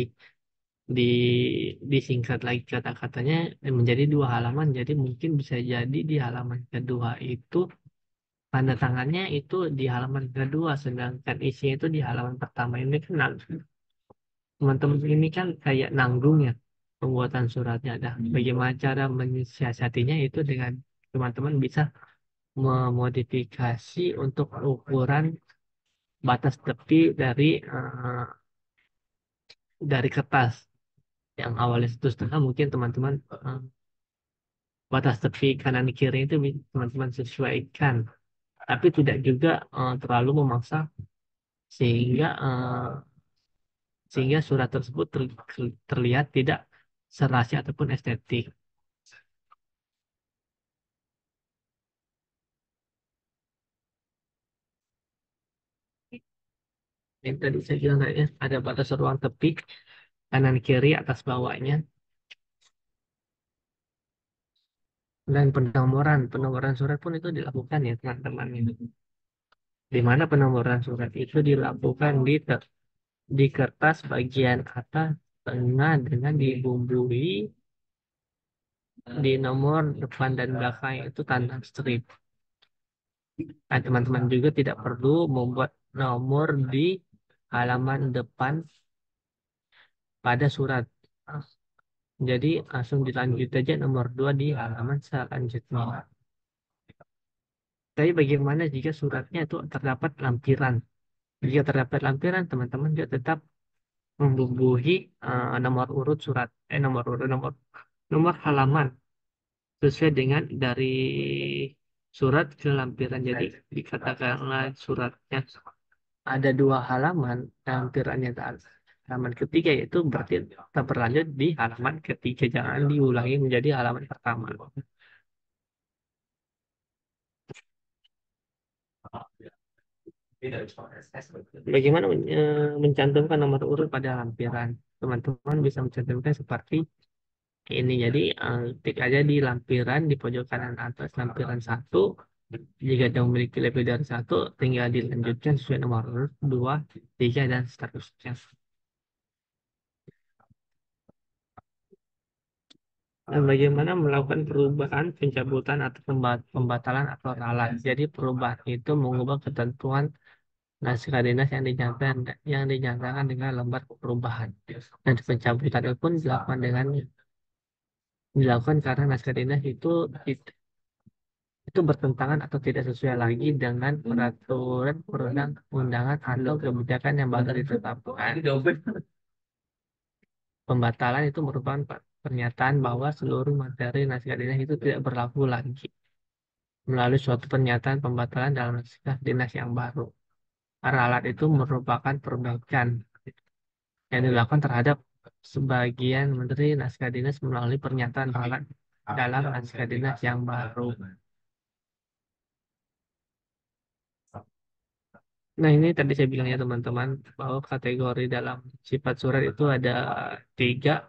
disingkat lagi kata-katanya menjadi 2 halaman. Jadi mungkin bisa jadi di halaman kedua itu tanda tangannya itu di halaman kedua, sedangkan isinya itu di halaman pertama. Ini kan teman-teman ini kan kayak nanggung ya pembuatan suratnya. Nah, bagaimana cara mensiasatinya itu dengan teman-teman bisa memodifikasi untuk ukuran batas tepi dari kertas yang awalnya 1,5 mungkin teman-teman batas tepi kanan kiri itu teman-teman sesuaikan, tapi tidak juga terlalu memaksa sehingga sehingga surat tersebut terlihat tidak serasi ataupun estetik. Yang tadi saya bilang ya, ada batas ruang tepi kanan kiri atas bawahnya, dan penomoran surat pun itu dilakukan ya teman-teman itu. Di mana penomoran surat itu dilakukan di kertas bagian atas tengah dengan dibumbui di nomor depan dan belakang itu tanda strip. Nah, teman-teman juga tidak perlu membuat nomor di halaman depan pada surat. Jadi langsung dilanjut aja nomor 2 di halaman selanjutnya. Tapi bagaimana jika suratnya itu terdapat lampiran? Jika terdapat lampiran, teman-teman juga tetap membubuhi nomor urut surat, nomor halaman sesuai dengan dari surat ke lampiran. Jadi dikatakanlah suratnya ada 2 halaman, lampirannya halaman ketiga, yaitu berarti tetap berlanjut di halaman ketiga, jangan diulangi menjadi halaman pertama. Bagaimana mencantumkan nomor urut pada lampiran? Teman-teman bisa mencantumkan seperti ini. Jadi tik aja di lampiran di pojok kanan atas lampiran 1. Jika dia memiliki lebih dari 1, tinggal dilanjutkan sesuai nomor urut 2, 3, dan seterusnya. Dan bagaimana melakukan perubahan, pencabutan, atau pembatalan atau ralat. Jadi perubahan itu mengubah ketentuan naskah dinas yang dinyatakan dengan lembar perubahan. Dan pencabutan itu pun dilakukan karena naskah dinas itu bertentangan atau tidak sesuai lagi dengan peraturan perundang-undangan atau kebijakan yang baru ditetapkan. Pembatalan itu merupakan pernyataan bahwa seluruh materi naskah dinas itu tidak berlaku lagi melalui suatu pernyataan pembatalan dalam naskah dinas yang baru. Ralat itu merupakan perbaikan yang dilakukan terhadap sebagian menteri naskah dinas melalui pernyataan ralat dalam naskah dinas yang baru. Nah, ini tadi saya bilang ya teman-teman, bahwa kategori dalam sifat surat itu ada 3,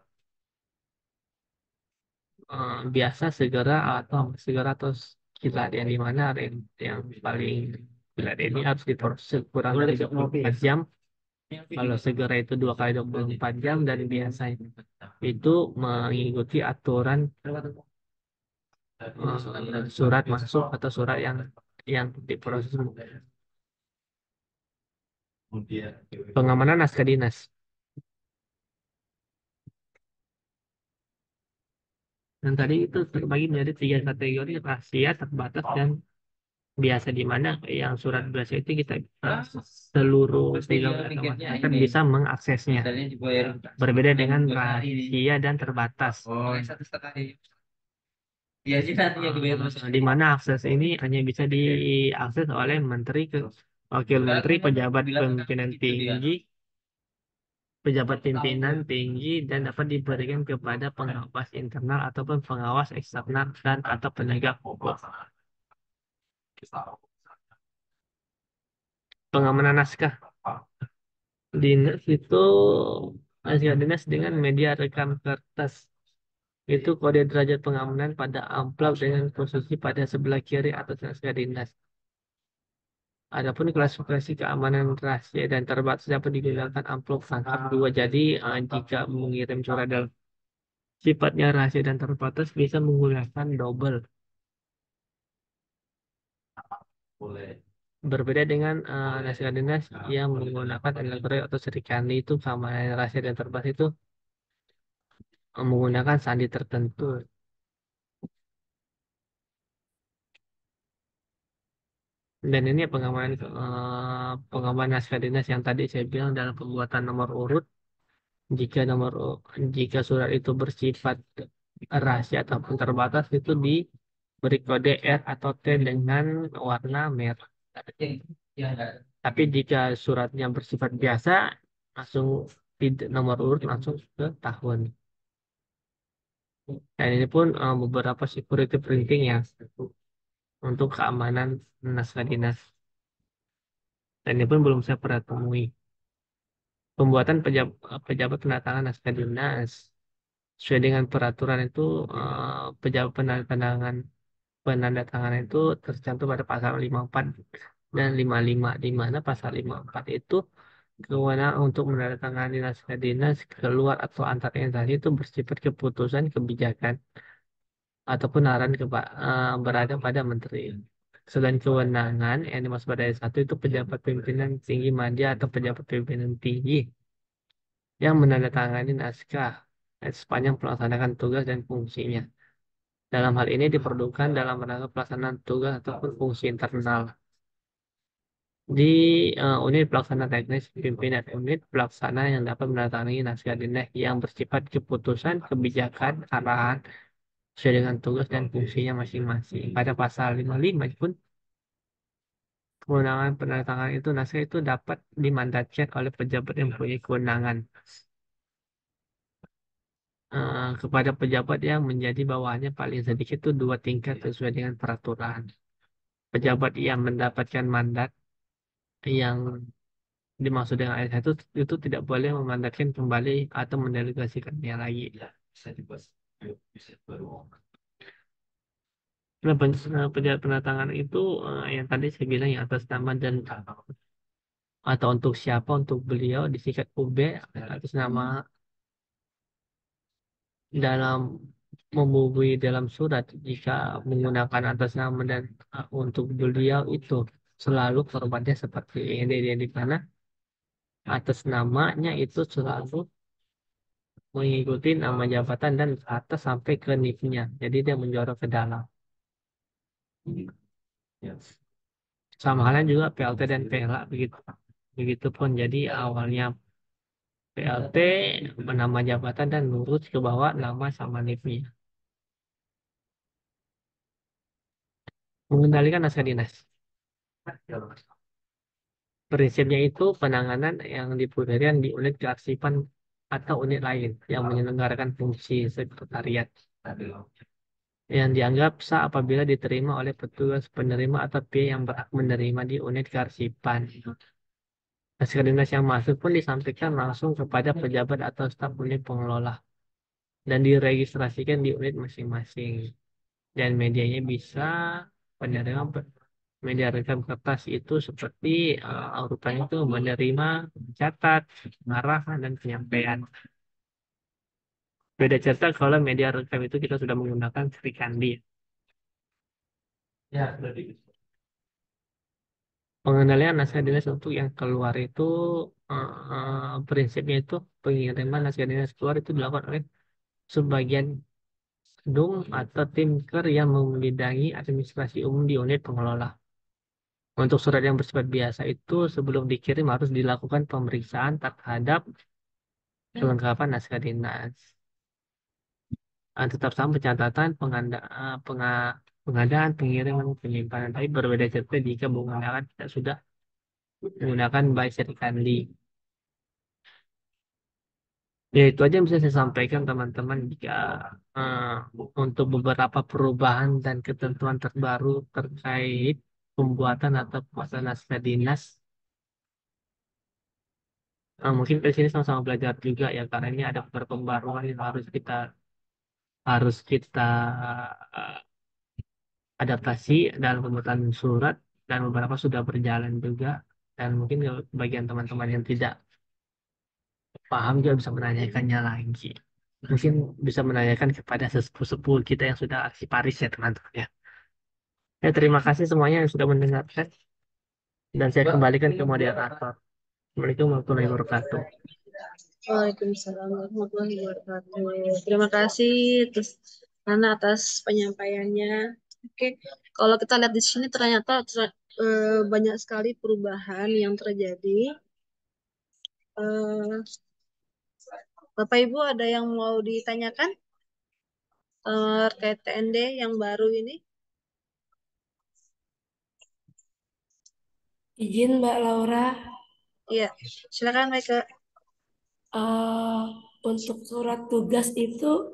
biasa, segera atau kilat, yang dimana yang paling kilat ini harus diproses kurang dari 24 jam. Kalau segera itu 2 kali 24 jam, dan biasa itu mengikuti aturan surat masuk atau surat yang diproses. Pengamanan naskah dinas. Dan tadi itu terbagi menjadi 3 kategori: rahasia, terbatas, dan biasa, di mana yang surat biasa itu kita seluruh masyarakat bisa mengaksesnya. Berbeda dengan rahasia dan terbatas. Di mana akses ini hanya bisa diakses oleh wakil menteri, pejabat pimpinan tinggi, dan dapat diberikan kepada pengawas internal ataupun pengawas eksternal dan atau penegak hukum. Pengamanan naskah dinas itu naskah dinas dengan media rekam kertas Itu kode derajat pengamanan pada amplop dengan posisi pada sebelah kiri atas naskah dinas. Adapun klasifikasi keamanan rahasia dan terbatas dapat digunakan amplop tangkap dua. Jadi jika mengirim surat dalam sifatnya rahasia dan terbatas bisa menggunakan double. Berbeda dengan naskah dinas yang menggunakan elektronik atau serikandi, itu keamanan rahasia dan terbatas itu menggunakan sandi tertentu. Dan ini pengamanan naskah dinas yang tadi saya bilang dalam pembuatan nomor urut. Jika jika surat itu bersifat rahasia ataupun terbatas, itu diberi kode R atau T dengan warna merah. Tapi jika suratnya bersifat biasa, langsung nomor urut langsung ke tahun. Dan ini pun beberapa security printing ya untuk keamanan naskah dinas. Dan ini pun belum saya pernah temui. Pembuatan pejabat penatangan naskah dinas sesuai dengan peraturan itu, pejabat penandatanganan itu tercantum pada pasal 54 dan 55, di mana pasal 54 itu kewenangan untuk menandatangani naskah dinas keluar atau antar instansi itu bersifat keputusan kebijakan ataupun arahan berada pada menteri. Selain kewenangan yang dimaksud pada ayat 1 itu pejabat pimpinan tinggi media atau pejabat pimpinan tinggi yang menandatangani naskah sepanjang melaksanakan tugas dan fungsinya. Dalam hal ini diperlukan dalam rangka pelaksanaan tugas ataupun fungsi internal. Di unit pelaksana teknis, pimpinan unit pelaksana yang dapat menandatangani naskah dinas yang bersifat keputusan, kebijakan, arahan sesuai dengan tugas dan fungsinya masing-masing. Pada pasal 55 pun kewenangan penandatanganan itu naskah itu dapat dimandatkan oleh pejabat yang mempunyai kewenangan kepada pejabat yang menjadi bawahannya paling sedikit itu 2 tingkat sesuai dengan peraturan. Pejabat yang mendapatkan mandat yang dimaksud dengan ayat 1 itu tidak boleh memandatkan kembali atau mendelegasikannya lagi. Nah, pejabat penatangan itu yang tadi saya bilang yang atas nama dan atau untuk siapa, untuk beliau disingkat UB atas nama dalam membubuhi dalam surat. Jika menggunakan atas nama dan untuk beliau itu selalu formatnya seperti ini, di mana atas namanya itu selalu mengikuti nama jabatan dan atas sampai ke NIF-nya. Jadi dia menjorok ke dalam. Sama halnya juga PLT dan PLA begitu. Begitupun jadi awalnya PLT nama jabatan dan lurus ke bawah nama sama NIF-nya. Mengendalikan naskah dinas. Prinsipnya itu penanganan yang diberikan di unit kearsipan atau unit lain yang menyelenggarakan fungsi sekretariat yang dianggap sah apabila diterima oleh petugas penerima atau pihak yang berhak menerima di unit kearsipan. Naskah dinas yang masuk pun disampaikan langsung kepada pejabat atau staf unit pengelola dan diregistrasikan di unit masing-masing. Dan medianya bisa penerima media rekam kertas itu seperti urutannya itu menerima, mencatat, pengarahan, dan penyampaian. Beda cerita kalau media rekam itu kita sudah menggunakan Srikandi. Ya, berarti. Pengendalian naskah dinas untuk yang keluar itu prinsipnya itu pengiriman naskah dinas keluar itu dilakukan oleh sebagian DUM atau tim KER yang membidangi administrasi umum di unit pengelola. Untuk surat yang bersifat biasa itu sebelum dikirim harus dilakukan pemeriksaan terhadap kelengkapan naskah dinas. Tetap sama pencatatan, pengadaan, pengiriman, penyimpanan. Tapi berbeda cerita jika menggunakan tidak sudah menggunakan by Serikandi. Ya itu aja yang bisa saya sampaikan teman-teman jika eh, untuk beberapa perubahan dan ketentuan terbaru terkait pembuatan atau pembuatan naskah dinas. Mungkin di sini sama-sama belajar juga ya karena ini ada beberapa pembaruan yang harus kita harus kita eh, adaptasi dalam pembuatan surat, dan beberapa sudah berjalan juga, dan mungkin kalau bagian teman-teman yang tidak paham juga bisa menanyakannya lagi. Mungkin bisa menanyakan kepada sesepuh-sepuh kita yang sudah arsiparis ya teman-teman ya. Terima kasih semuanya yang sudah mendengarkan, dan saya kembalikan ke moderator. Assalamualaikum warahmatullahi wabarakatuh. Waalaikumsalam warahmatullahi wabarakatuh. Terima kasih Nana atas penyampaiannya. Oke, kalau kita lihat di sini ternyata banyak sekali perubahan yang terjadi. Eh, Bapak Ibu ada yang mau ditanyakan terkait TND yang baru ini? Izin Mbak Laura, Iya, silakan Mike. eh, untuk surat tugas itu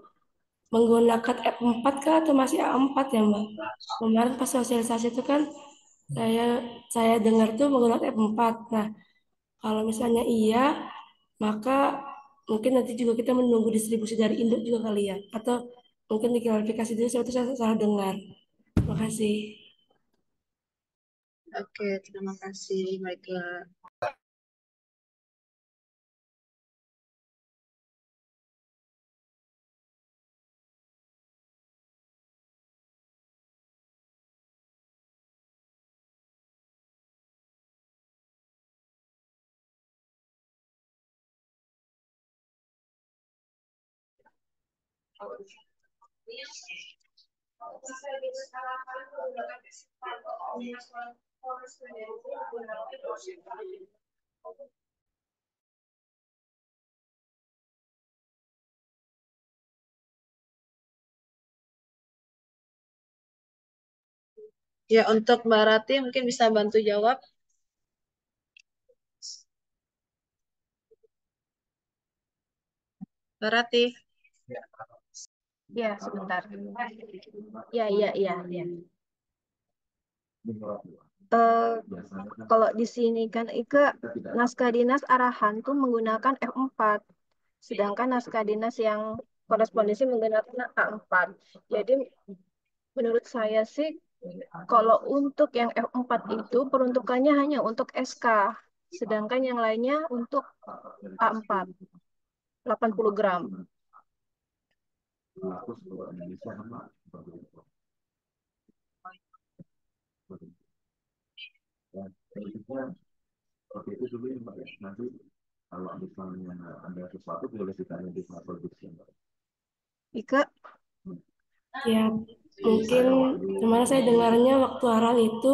menggunakan F4 kah atau masih A4 ya Mbak? Kemarin pas sosialisasi itu kan saya saya dengar tuh menggunakan F4. Nah, kalau misalnya iya, maka mungkin nanti juga kita menunggu distribusi dari induk juga kali ya. Atau mungkin diklarifikasi dulu, saya salah dengar. Makasih. Oke, terima kasih Mike. Ya, untuk Mbak Rati mungkin bisa bantu jawab. Mbak Rati. Ya, sebentar. Ya, ya, ya, ya. Eh, Kalau di sini kan Ika naskah dinas arahan tuh menggunakan F4. Sedangkan naskah dinas yang korespondensi menggunakan A4. Jadi menurut saya sih kalau untuk yang F4 itu peruntukannya hanya untuk SK. Sedangkan yang lainnya untuk A4, 80 gram. Ika, Ya, mungkin kemarin saya dengarnya waktu arang itu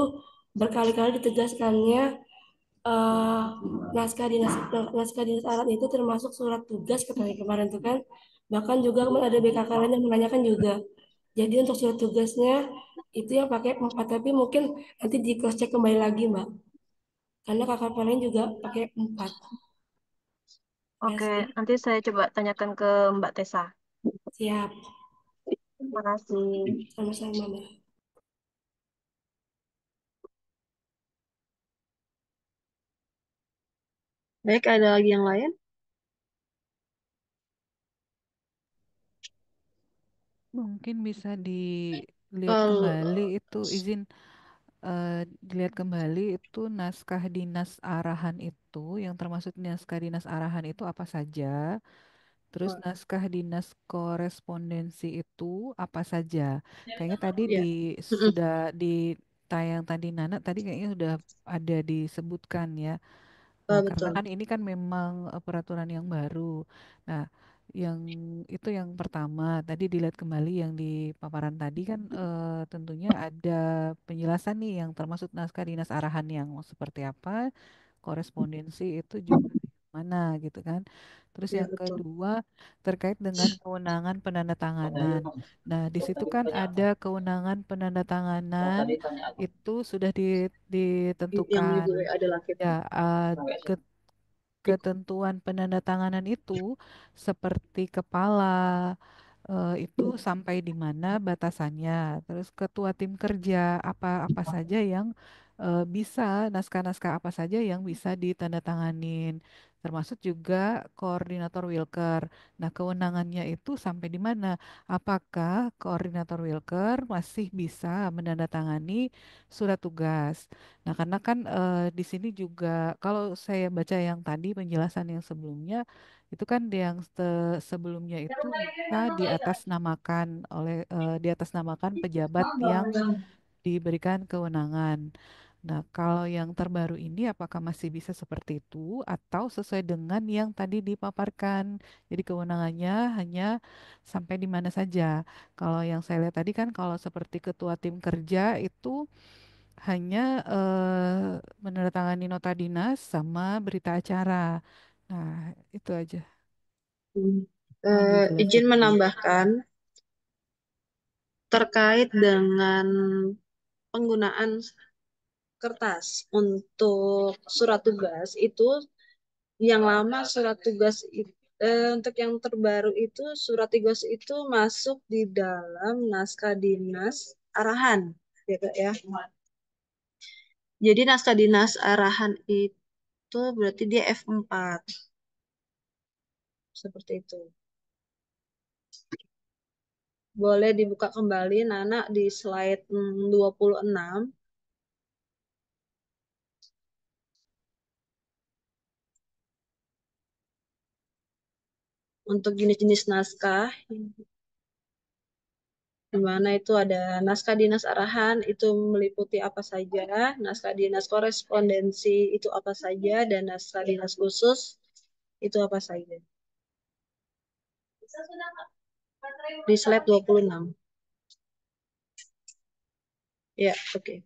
berkali-kali ditegaskannya eh, naskah dinas arat itu termasuk surat tugas katanya kemarin itu kan. Bahkan juga kemarin ada BKK lain yang menanyakan juga. Jadi untuk surat tugasnya itu yang pakai 4, tapi mungkin nanti di cross check kembali lagi Mbak. Karena kakak lain juga pakai 4. Ya oke, sih. nanti saya coba tanyakan ke Mbak Tessa. Siap. Terima kasih. Sama-sama Mbak. Baik, ada lagi yang lain? Mungkin bisa dilihat Kalau kembali itu izin dilihat kembali itu naskah dinas arahan itu yang termasuk naskah dinas arahan itu apa saja. Terus naskah dinas korespondensi itu apa saja. Kayaknya tadi ya, mm-mm. sudah di tayang tadi Nana tadi kayaknya sudah ada disebutkan ya. Karena Betul. kan ini kan memang peraturan yang baru. Nah, yang itu yang pertama, tadi dilihat kembali yang di paparan tadi kan tentunya ada penjelasan nih yang termasuk naskah dinas arahan yang seperti apa, korespondensi itu juga mana gitu kan. Terus Ya, yang betul. kedua terkait dengan kewenangan penandatanganan. Nah, di situ kan ada kewenangan penandatanganan itu sudah Yang ditentukan Ibu ada laki. ya, ke- ketentuan penandatanganan itu seperti kepala itu sampai di mana batasannya. Terus ketua tim kerja apa apa saja yang bisa naskah-naskah apa saja yang bisa ditandatanganin, termasuk juga koordinator Wilker. Nah, kewenangannya itu sampai di mana? Apakah koordinator Wilker masih bisa menandatangani surat tugas? Nah, karena kan di sini juga kalau saya baca yang tadi penjelasan yang sebelumnya itu kan yang sebelumnya itu bisa diatasnamakan oleh diatasnamakan pejabat yang diberikan kewenangan. Nah, kalau yang terbaru ini apakah masih bisa seperti itu atau sesuai dengan yang tadi dipaparkan? Jadi kewenangannya hanya sampai di mana saja. Kalau yang saya lihat tadi kan kalau seperti ketua tim kerja itu hanya menandatangani nota dinas sama berita acara. Nah, itu aja Hmm. yang dijelasin Izin tadi. menambahkan terkait dengan penggunaan kertas untuk surat tugas itu yang lama surat tugas itu untuk yang terbaru itu surat tugas itu masuk di dalam naskah dinas arahan gitu ya. Jadi naskah dinas arahan itu berarti dia F4 seperti itu. Boleh dibuka kembali Nana di slide 26 untuk jenis-jenis naskah, di mana itu ada naskah dinas arahan itu meliputi apa saja, naskah dinas korespondensi itu apa saja, dan naskah dinas khusus itu apa saja. Di slide 26. Ya, oke.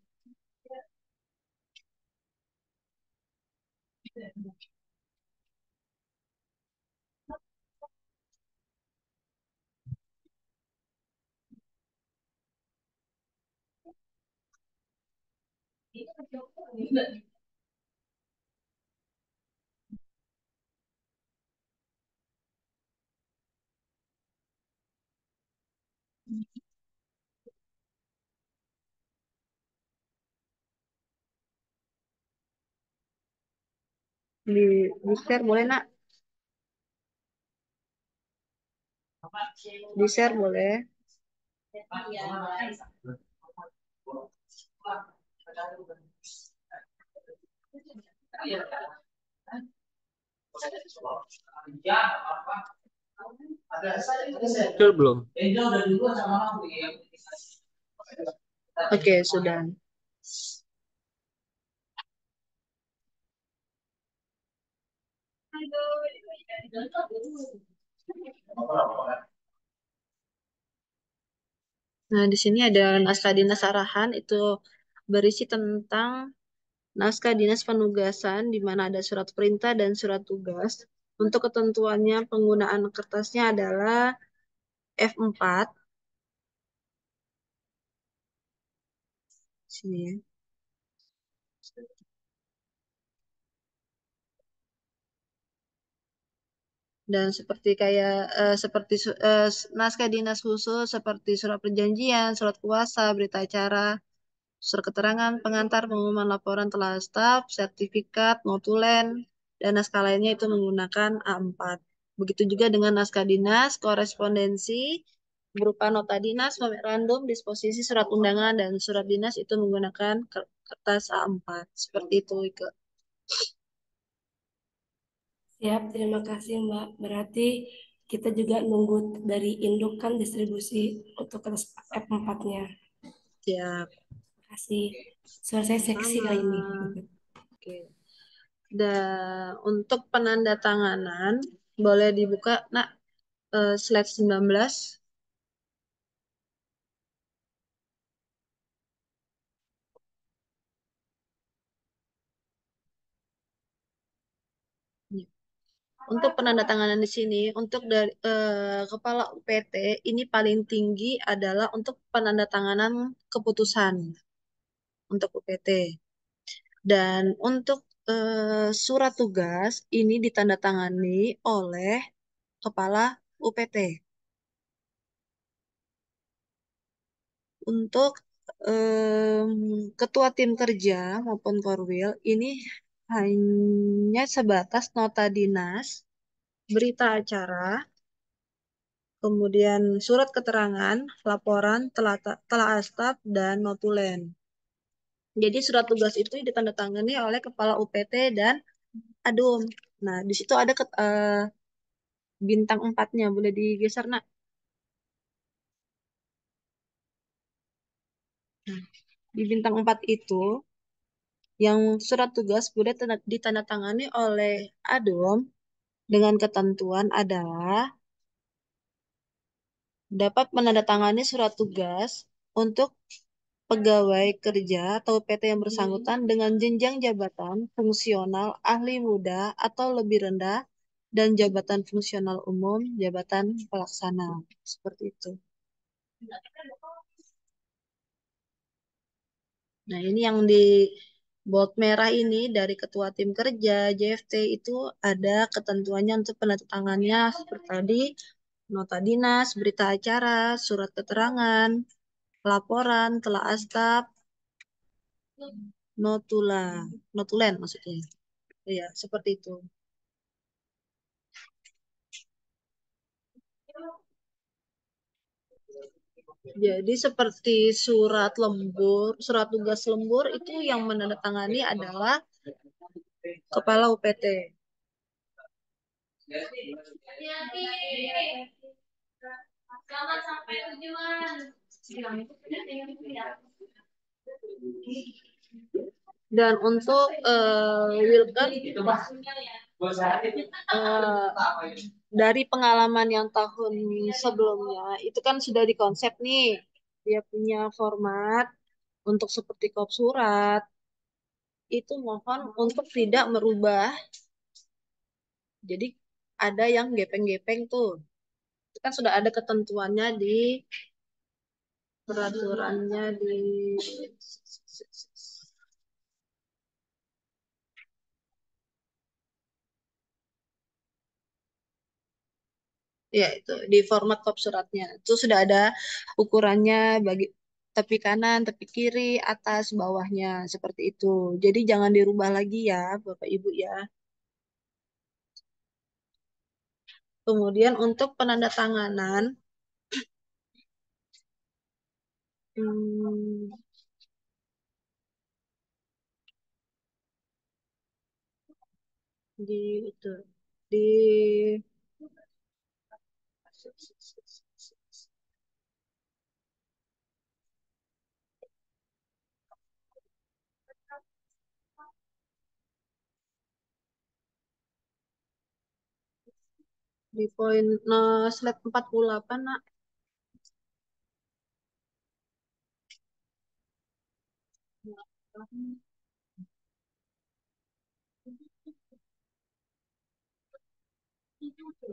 Di share boleh nak? Di share boleh. Muncul belum? Oke, sudah. Nah, di sini ada naskah dinas arahan itu berisi tentang naskah dinas penugasan di mana ada surat perintah dan surat tugas. Untuk ketentuannya penggunaan kertasnya adalah F4. Sini ya. Dan seperti kayak seperti naskah dinas khusus seperti surat perjanjian, surat kuasa, berita acara, surat keterangan, pengantar, pengumuman laporan telah staf, sertifikat, notulen, dan naskah lainnya itu menggunakan A4. Begitu juga dengan naskah dinas, korespondensi, berupa nota dinas, memorandum, disposisi surat undangan, dan surat dinas itu menggunakan kertas A4. Seperti itu, Ike. Siap, terima kasih Mbak. Berarti kita juga nunggu dari induk kan distribusi untuk kertas F4-nya. Siap. Terima kasih. Suara saya seksi Sama. kali ini. Oke. Dan untuk penandatanganan, boleh dibuka, nak, slide 19. Untuk penandatanganan di sini, untuk dari kepala UPT ini paling tinggi adalah untuk penandatanganan keputusan untuk UPT. Dan untuk surat tugas ini ditandatangani oleh kepala UPT. Untuk ketua tim kerja maupun korwil ini hanya sebatas nota dinas, berita acara, kemudian surat keterangan, laporan, telah staf, dan notulen. Jadi surat tugas itu ditandatangani oleh kepala UPT dan adum. Nah, di situ ada bintang 4-nya, boleh digeser, nak. Nah, di bintang 4 itu, yang surat tugas boleh ditandatangani oleh adum dengan ketentuan adalah dapat menandatangani surat tugas untuk pegawai kerja atau PT yang bersangkutan dengan jenjang jabatan fungsional ahli muda atau lebih rendah dan jabatan fungsional umum jabatan pelaksana. Seperti itu. Nah, ini yang di bold merah ini dari ketua tim kerja JFT itu ada ketentuannya untuk penandatangannya seperti tadi, nota dinas, berita acara, surat keterangan, laporan, telah staf, notulen maksudnya. Iya, seperti itu. Jadi seperti surat tugas lembur itu yang menandatangani adalah kepala UPT. Dan untuk Wilker dari pengalaman yang tahun sebelumnya itu kan sudah dikonsep nih, dia punya format untuk seperti kop surat itu mohon untuk tidak merubah. Jadi ada yang gepeng-gepeng tuh, itu kan sudah ada ketentuannya di peraturannya di ya itu di format kop suratnya itu sudah ada ukurannya bagi tepi kanan, tepi kiri, atas, bawahnya seperti itu. Jadi jangan dirubah lagi ya, Bapak Ibu ya. Kemudian untuk penandatanganan hmm, di itu di di poin slide 48, nak.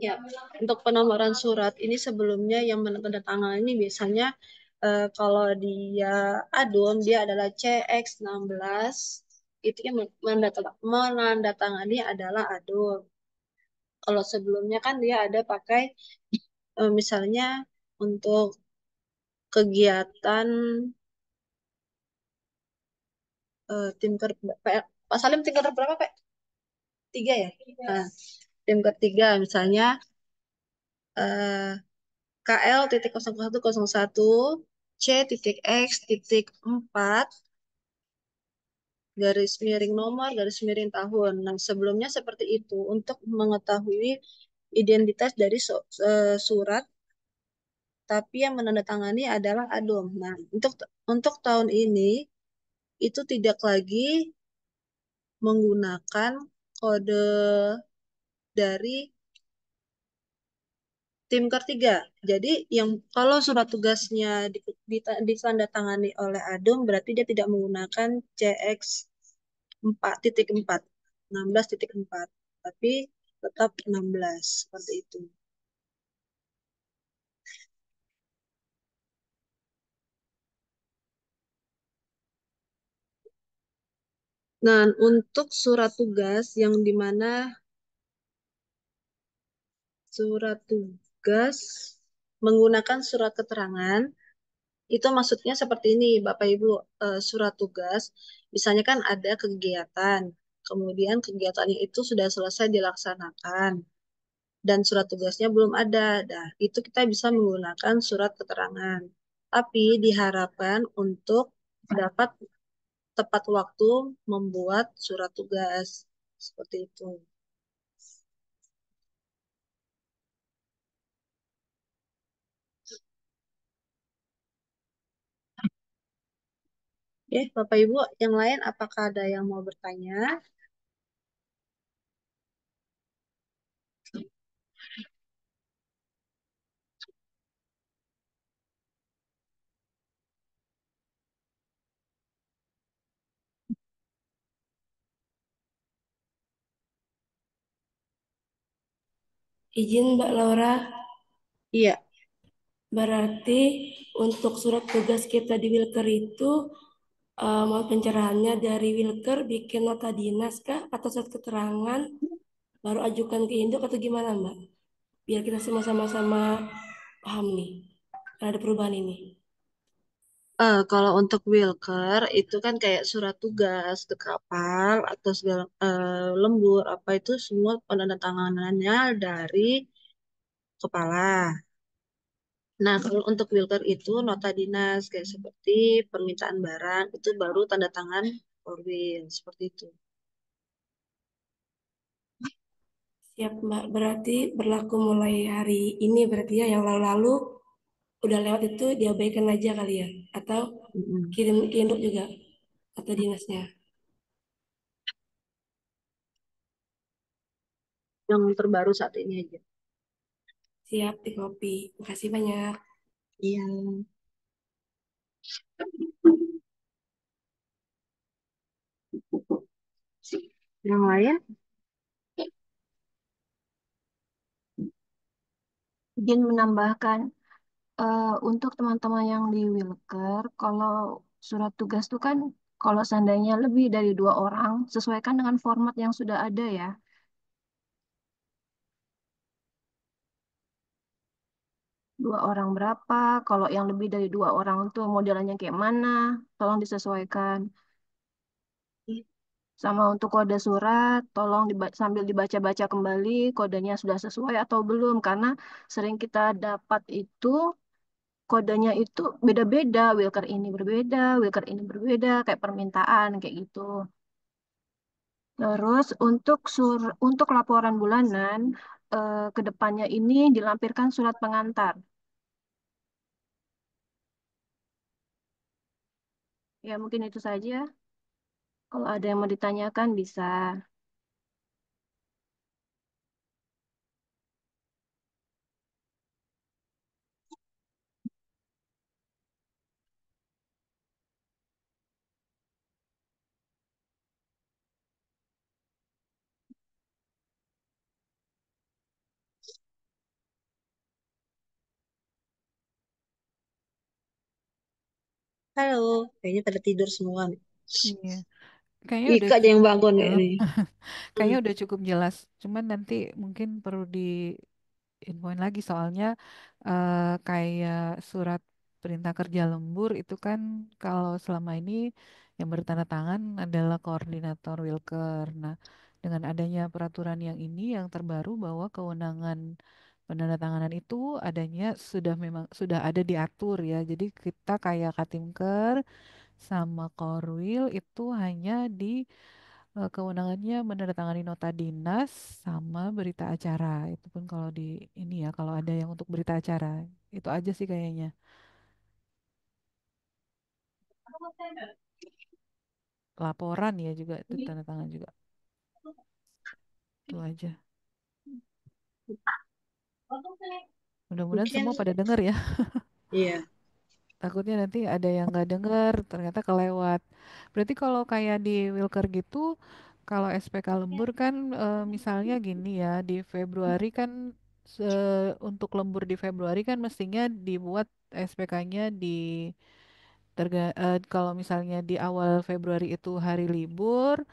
Ya, untuk penomoran surat ini sebelumnya yang menandatangani ini biasanya kalau dia adum dia adalah CX16, itu yang menandatangani adalah adum. Kalau sebelumnya kan dia ada pakai misalnya untuk kegiatan tim Pak Salim tim berapa, Pak? 3 ya? Nah, tim ketiga misalnya KL titik 0101 C titik X titik 4 garis miring nomor garis miring tahun. Nah, sebelumnya seperti itu untuk mengetahui identitas dari surat, tapi yang menandatangani adalah adom. Nah, untuk tahun ini itu tidak lagi menggunakan kode dari tim ketiga. Jadi yang kalau surat tugasnya ditandatangani oleh adom berarti dia tidak menggunakan CX 4.4, 16.4, tapi tetap 16 seperti itu. Nah, untuk surat tugas yang dimana surat tugas menggunakan surat keterangan Itu maksudnya seperti ini, Bapak Ibu, surat tugas, misalnya kan ada kegiatan, kemudian kegiatannya itu sudah selesai dilaksanakan, dan surat tugasnya belum ada. Nah, itu kita bisa menggunakan surat keterangan. Tapi diharapkan untuk dapat tepat waktu membuat surat tugas. Seperti itu. Oke, Bapak Ibu, yang lain apakah ada yang mau bertanya? Izin Mbak Laura, Iya. berarti untuk surat tugas kita di Wilker itu mau pencerahannya dari Wilker bikin nota dinas kah atau surat keterangan baru ajukan ke Induk atau gimana Mbak? Biar kita semua sama-sama paham nih. Ada perubahan ini. Kalau untuk Wilker itu kan kayak surat tugas ke kapal atau segala lembur apa itu semua penandatanganannya dari kepala. Nah, kalau untuk Wilker itu nota dinas kayak seperti permintaan barang itu baru tanda tangan Orwil seperti itu. Siap Mbak, berarti berlaku mulai hari ini berarti ya yang lalu-lalu udah lewat itu diabaikan aja kali ya? Atau Mm-mm. kirim ke Induk juga atau dinasnya? Yang terbaru saat ini aja. Siap di copy. Makasih banyak. Iya. Yang lain? Izin menambahkan, untuk teman-teman yang di Wilker, kalau surat tugas itu kan kalau seandainya lebih dari 2 orang, sesuaikan dengan format yang sudah ada ya. 2 orang berapa? Kalau yang lebih dari 2 orang itu modelannya kayak mana? Tolong disesuaikan. Sama untuk kode surat, tolong sambil dibaca-baca kembali kodenya sudah sesuai atau belum. Karena sering kita dapat itu kodenya itu beda-beda. Wilker ini berbeda, Wilker ini berbeda, kayak permintaan kayak gitu. Terus untuk laporan bulanan, ke depannya ini dilampirkan surat pengantar. Ya mungkin itu saja. Kalau ada yang mau ditanyakan bisa. Halo, kayaknya pada tidur semua nih. Iya, kayaknya udah Ika aja yang cukup bangun ini kayak loh. nih. Hmm. Kayaknya udah cukup jelas. Cuman nanti mungkin perlu di infoin lagi soalnya kayak surat perintah kerja lembur itu kan kalau selama ini yang bertanda tangan adalah koordinator Wilker. Nah, dengan adanya peraturan yang ini yang terbaru bahwa kewenangan penandatanganan itu adanya sudah memang sudah ada diatur ya. Jadi kita kayak Katimker sama Korwil itu hanya di kewenangannya menandatangani nota dinas sama berita acara. Itu pun kalau di ini ya, kalau ada yang untuk berita acara. Itu aja sih kayaknya. Laporan ya juga itu tanda tangan juga. Itu aja. Mudah-mudahan Mungkin, semua pada denger ya. iya. Takutnya nanti ada yang nggak denger, ternyata kelewat. Berarti kalau kayak di Wilker gitu, kalau SPK lembur kan misalnya gini ya, di Februari kan untuk lembur di Februari kan mestinya dibuat SPK-nya di kalau misalnya di awal Februari itu hari libur,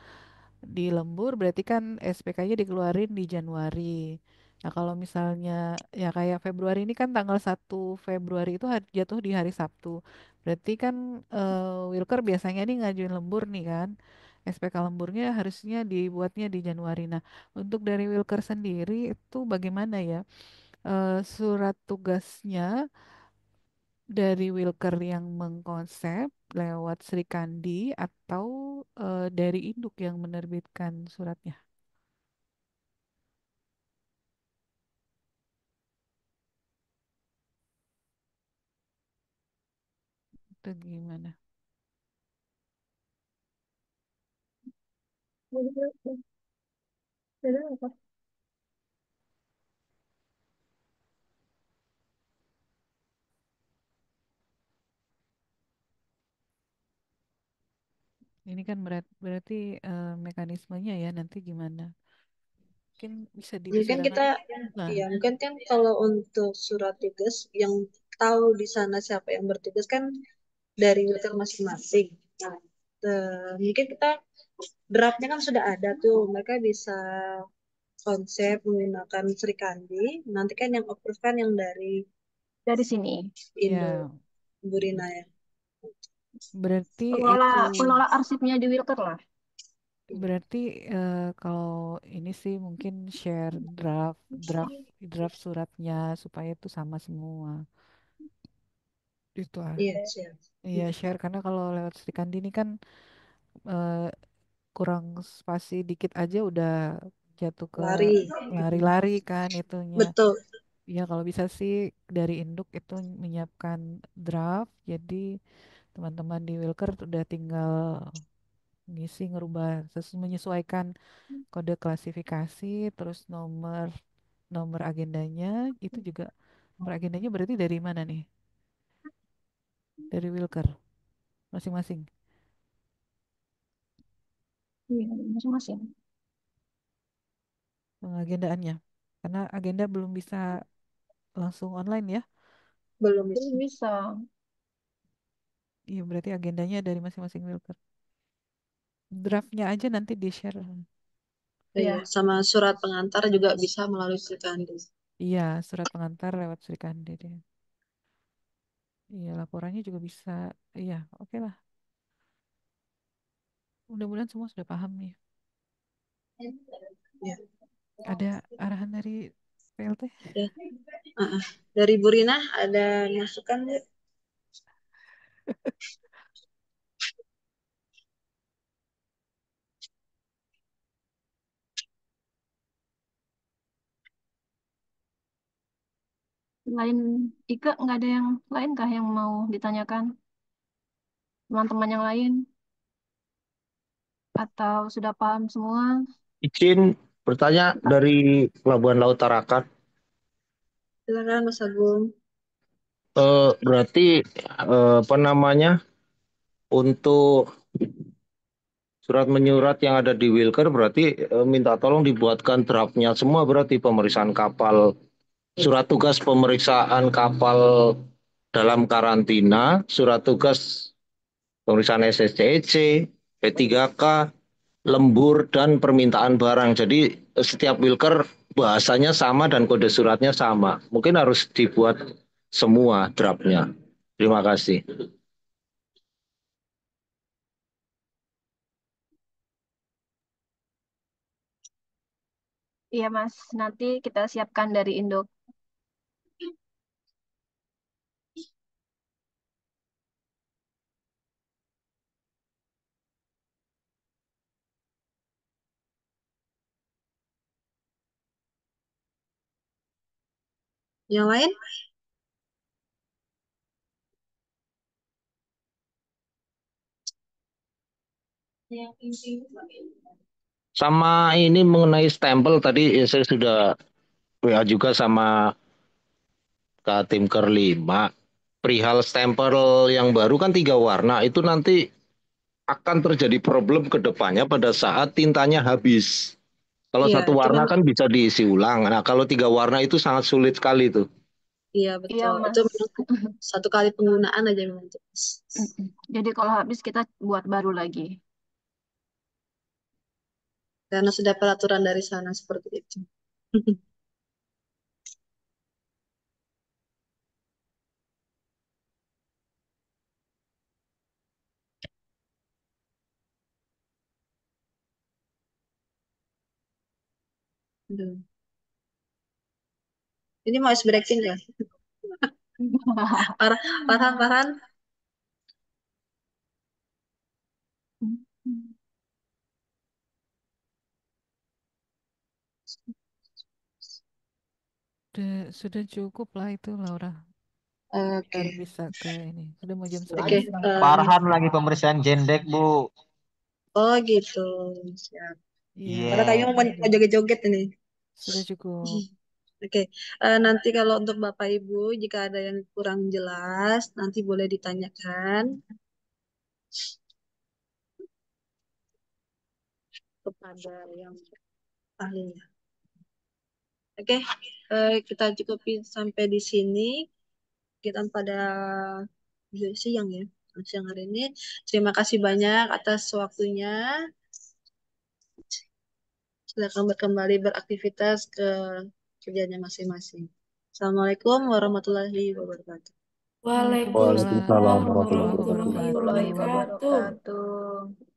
di lembur berarti kan SPK-nya dikeluarin di Januari. Nah, kalau misalnya ya kayak Februari ini kan tanggal 1 Februari itu jatuh di hari Sabtu. Berarti kan Wilker biasanya nih ngajuin lembur nih kan. SPK lemburnya harusnya dibuatnya di Januari. Nah, untuk dari Wilker sendiri itu bagaimana ya? Surat tugasnya dari Wilker yang mengkonsep lewat Sri Kandi atau dari induk yang menerbitkan suratnya? Itu gimana? Beda apa? Ini kan berarti mekanismenya ya nanti gimana? Mungkin bisa Mungkin dibicarakan. kita, Nah, ya mungkin kan kalau untuk surat tugas yang tahu di sana siapa yang bertugas kan dari wilayah masing-masing. Nah, mungkin kita draftnya kan sudah ada tuh, mereka bisa konsep menggunakan Sri Kandi. Nanti kan yang approve kan yang dari Dari sini. Indo ya Burina ya. berarti Pengelola itu pengelola arsipnya di Wilker lah. berarti kalau ini sih mungkin share draft draft draft suratnya supaya itu sama semua. Itu ah. Iya, siap. Iya share karena kalau lewat Sri Kandi ini kan eh, kurang spasi dikit aja udah jatuh ke Lari. lari-lari kan itunya. Betul. Ya kalau bisa sih dari induk itu menyiapkan draft, jadi teman-teman di Wilker udah tinggal ngisi ngerubah menyesuaikan kode klasifikasi, terus nomor nomor agendanya itu juga nomor agendanya berarti dari mana nih? Dari Wilker masing-masing Iya, masing-masing. pengagendaannya. Karena agenda belum bisa langsung online ya. Belum Jadi bisa. bisa. Iya berarti agendanya dari masing-masing Wilker. Draftnya aja nanti di-share. Iya, Iya. sama surat pengantar juga bisa melalui Sri Kandi. Iya, surat pengantar lewat Sri Kandi deh. Iya, laporannya juga bisa. Iya, oke lah. Mudah-mudahan semua sudah paham nih. Ya, Ada arahan dari PLT? ya. Dari Burina ada masukan Bu? Lain Ika nggak ada yang lain kah yang mau ditanyakan teman-teman yang lain atau sudah paham semua? Izin bertanya dari Pelabuhan Laut Tarakan. Silakan Mas Agung. Berarti apa namanya untuk surat menyurat yang ada di Wilker berarti minta tolong dibuatkan draftnya semua berarti pemeriksaan kapal, surat tugas pemeriksaan kapal dalam karantina, surat tugas pemeriksaan SSCEC, P3K, lembur dan permintaan barang. Jadi setiap Wilker bahasanya sama dan kode suratnya sama. Mungkin harus dibuat semua draftnya. Terima kasih. Iya Mas, nanti kita siapkan dari Indo. Yang lain? Sama ini mengenai stempel tadi saya sudah WA juga sama Kak Timker 5. Perihal stempel yang baru kan 3 warna itu nanti akan terjadi problem ke depannya pada saat tintanya habis. Kalau Iya, satu itu warna memang. kan bisa diisi ulang. Nah, kalau 3 warna itu sangat sulit sekali tuh. Iya, Iya betul. Itu Mas. memang satu kali penggunaan aja memang itu. Mm-mm. Jadi kalau habis kita buat baru lagi. Karena sudah peraturan dari sana seperti itu. Aduh. Ini mau ice breaking ya? Parah, Farhan, Farhan. Sudah cukup lah itu Laura. Oke, Biar bisa ke ini. Sudah mau jam oke. 11. Farhan lagi pemeriksaan jendek, Bu. Oh gitu. Siap. Iya, Karena kayaknya mau joget-joget ini. sudah cukup. Oke, nanti kalau untuk Bapak Ibu, jika ada yang kurang jelas, nanti boleh ditanyakan kepada yang ahlinya. Oke, kita cukupi sampai di sini. Kita pada siang ya, siang hari ini. Terima kasih banyak atas waktunya. Silakan kembali beraktivitas ke kerjanya masing-masing. Assalamualaikum warahmatullahi wabarakatuh. Waalaikumsalam Waalaikumsalam Waalaikumsalam warahmatullahi warahmatullahi warahmatullahi wabarakatuh. Warahmatullahi wabarakatuh. wabarakatuh. wabarakatuh.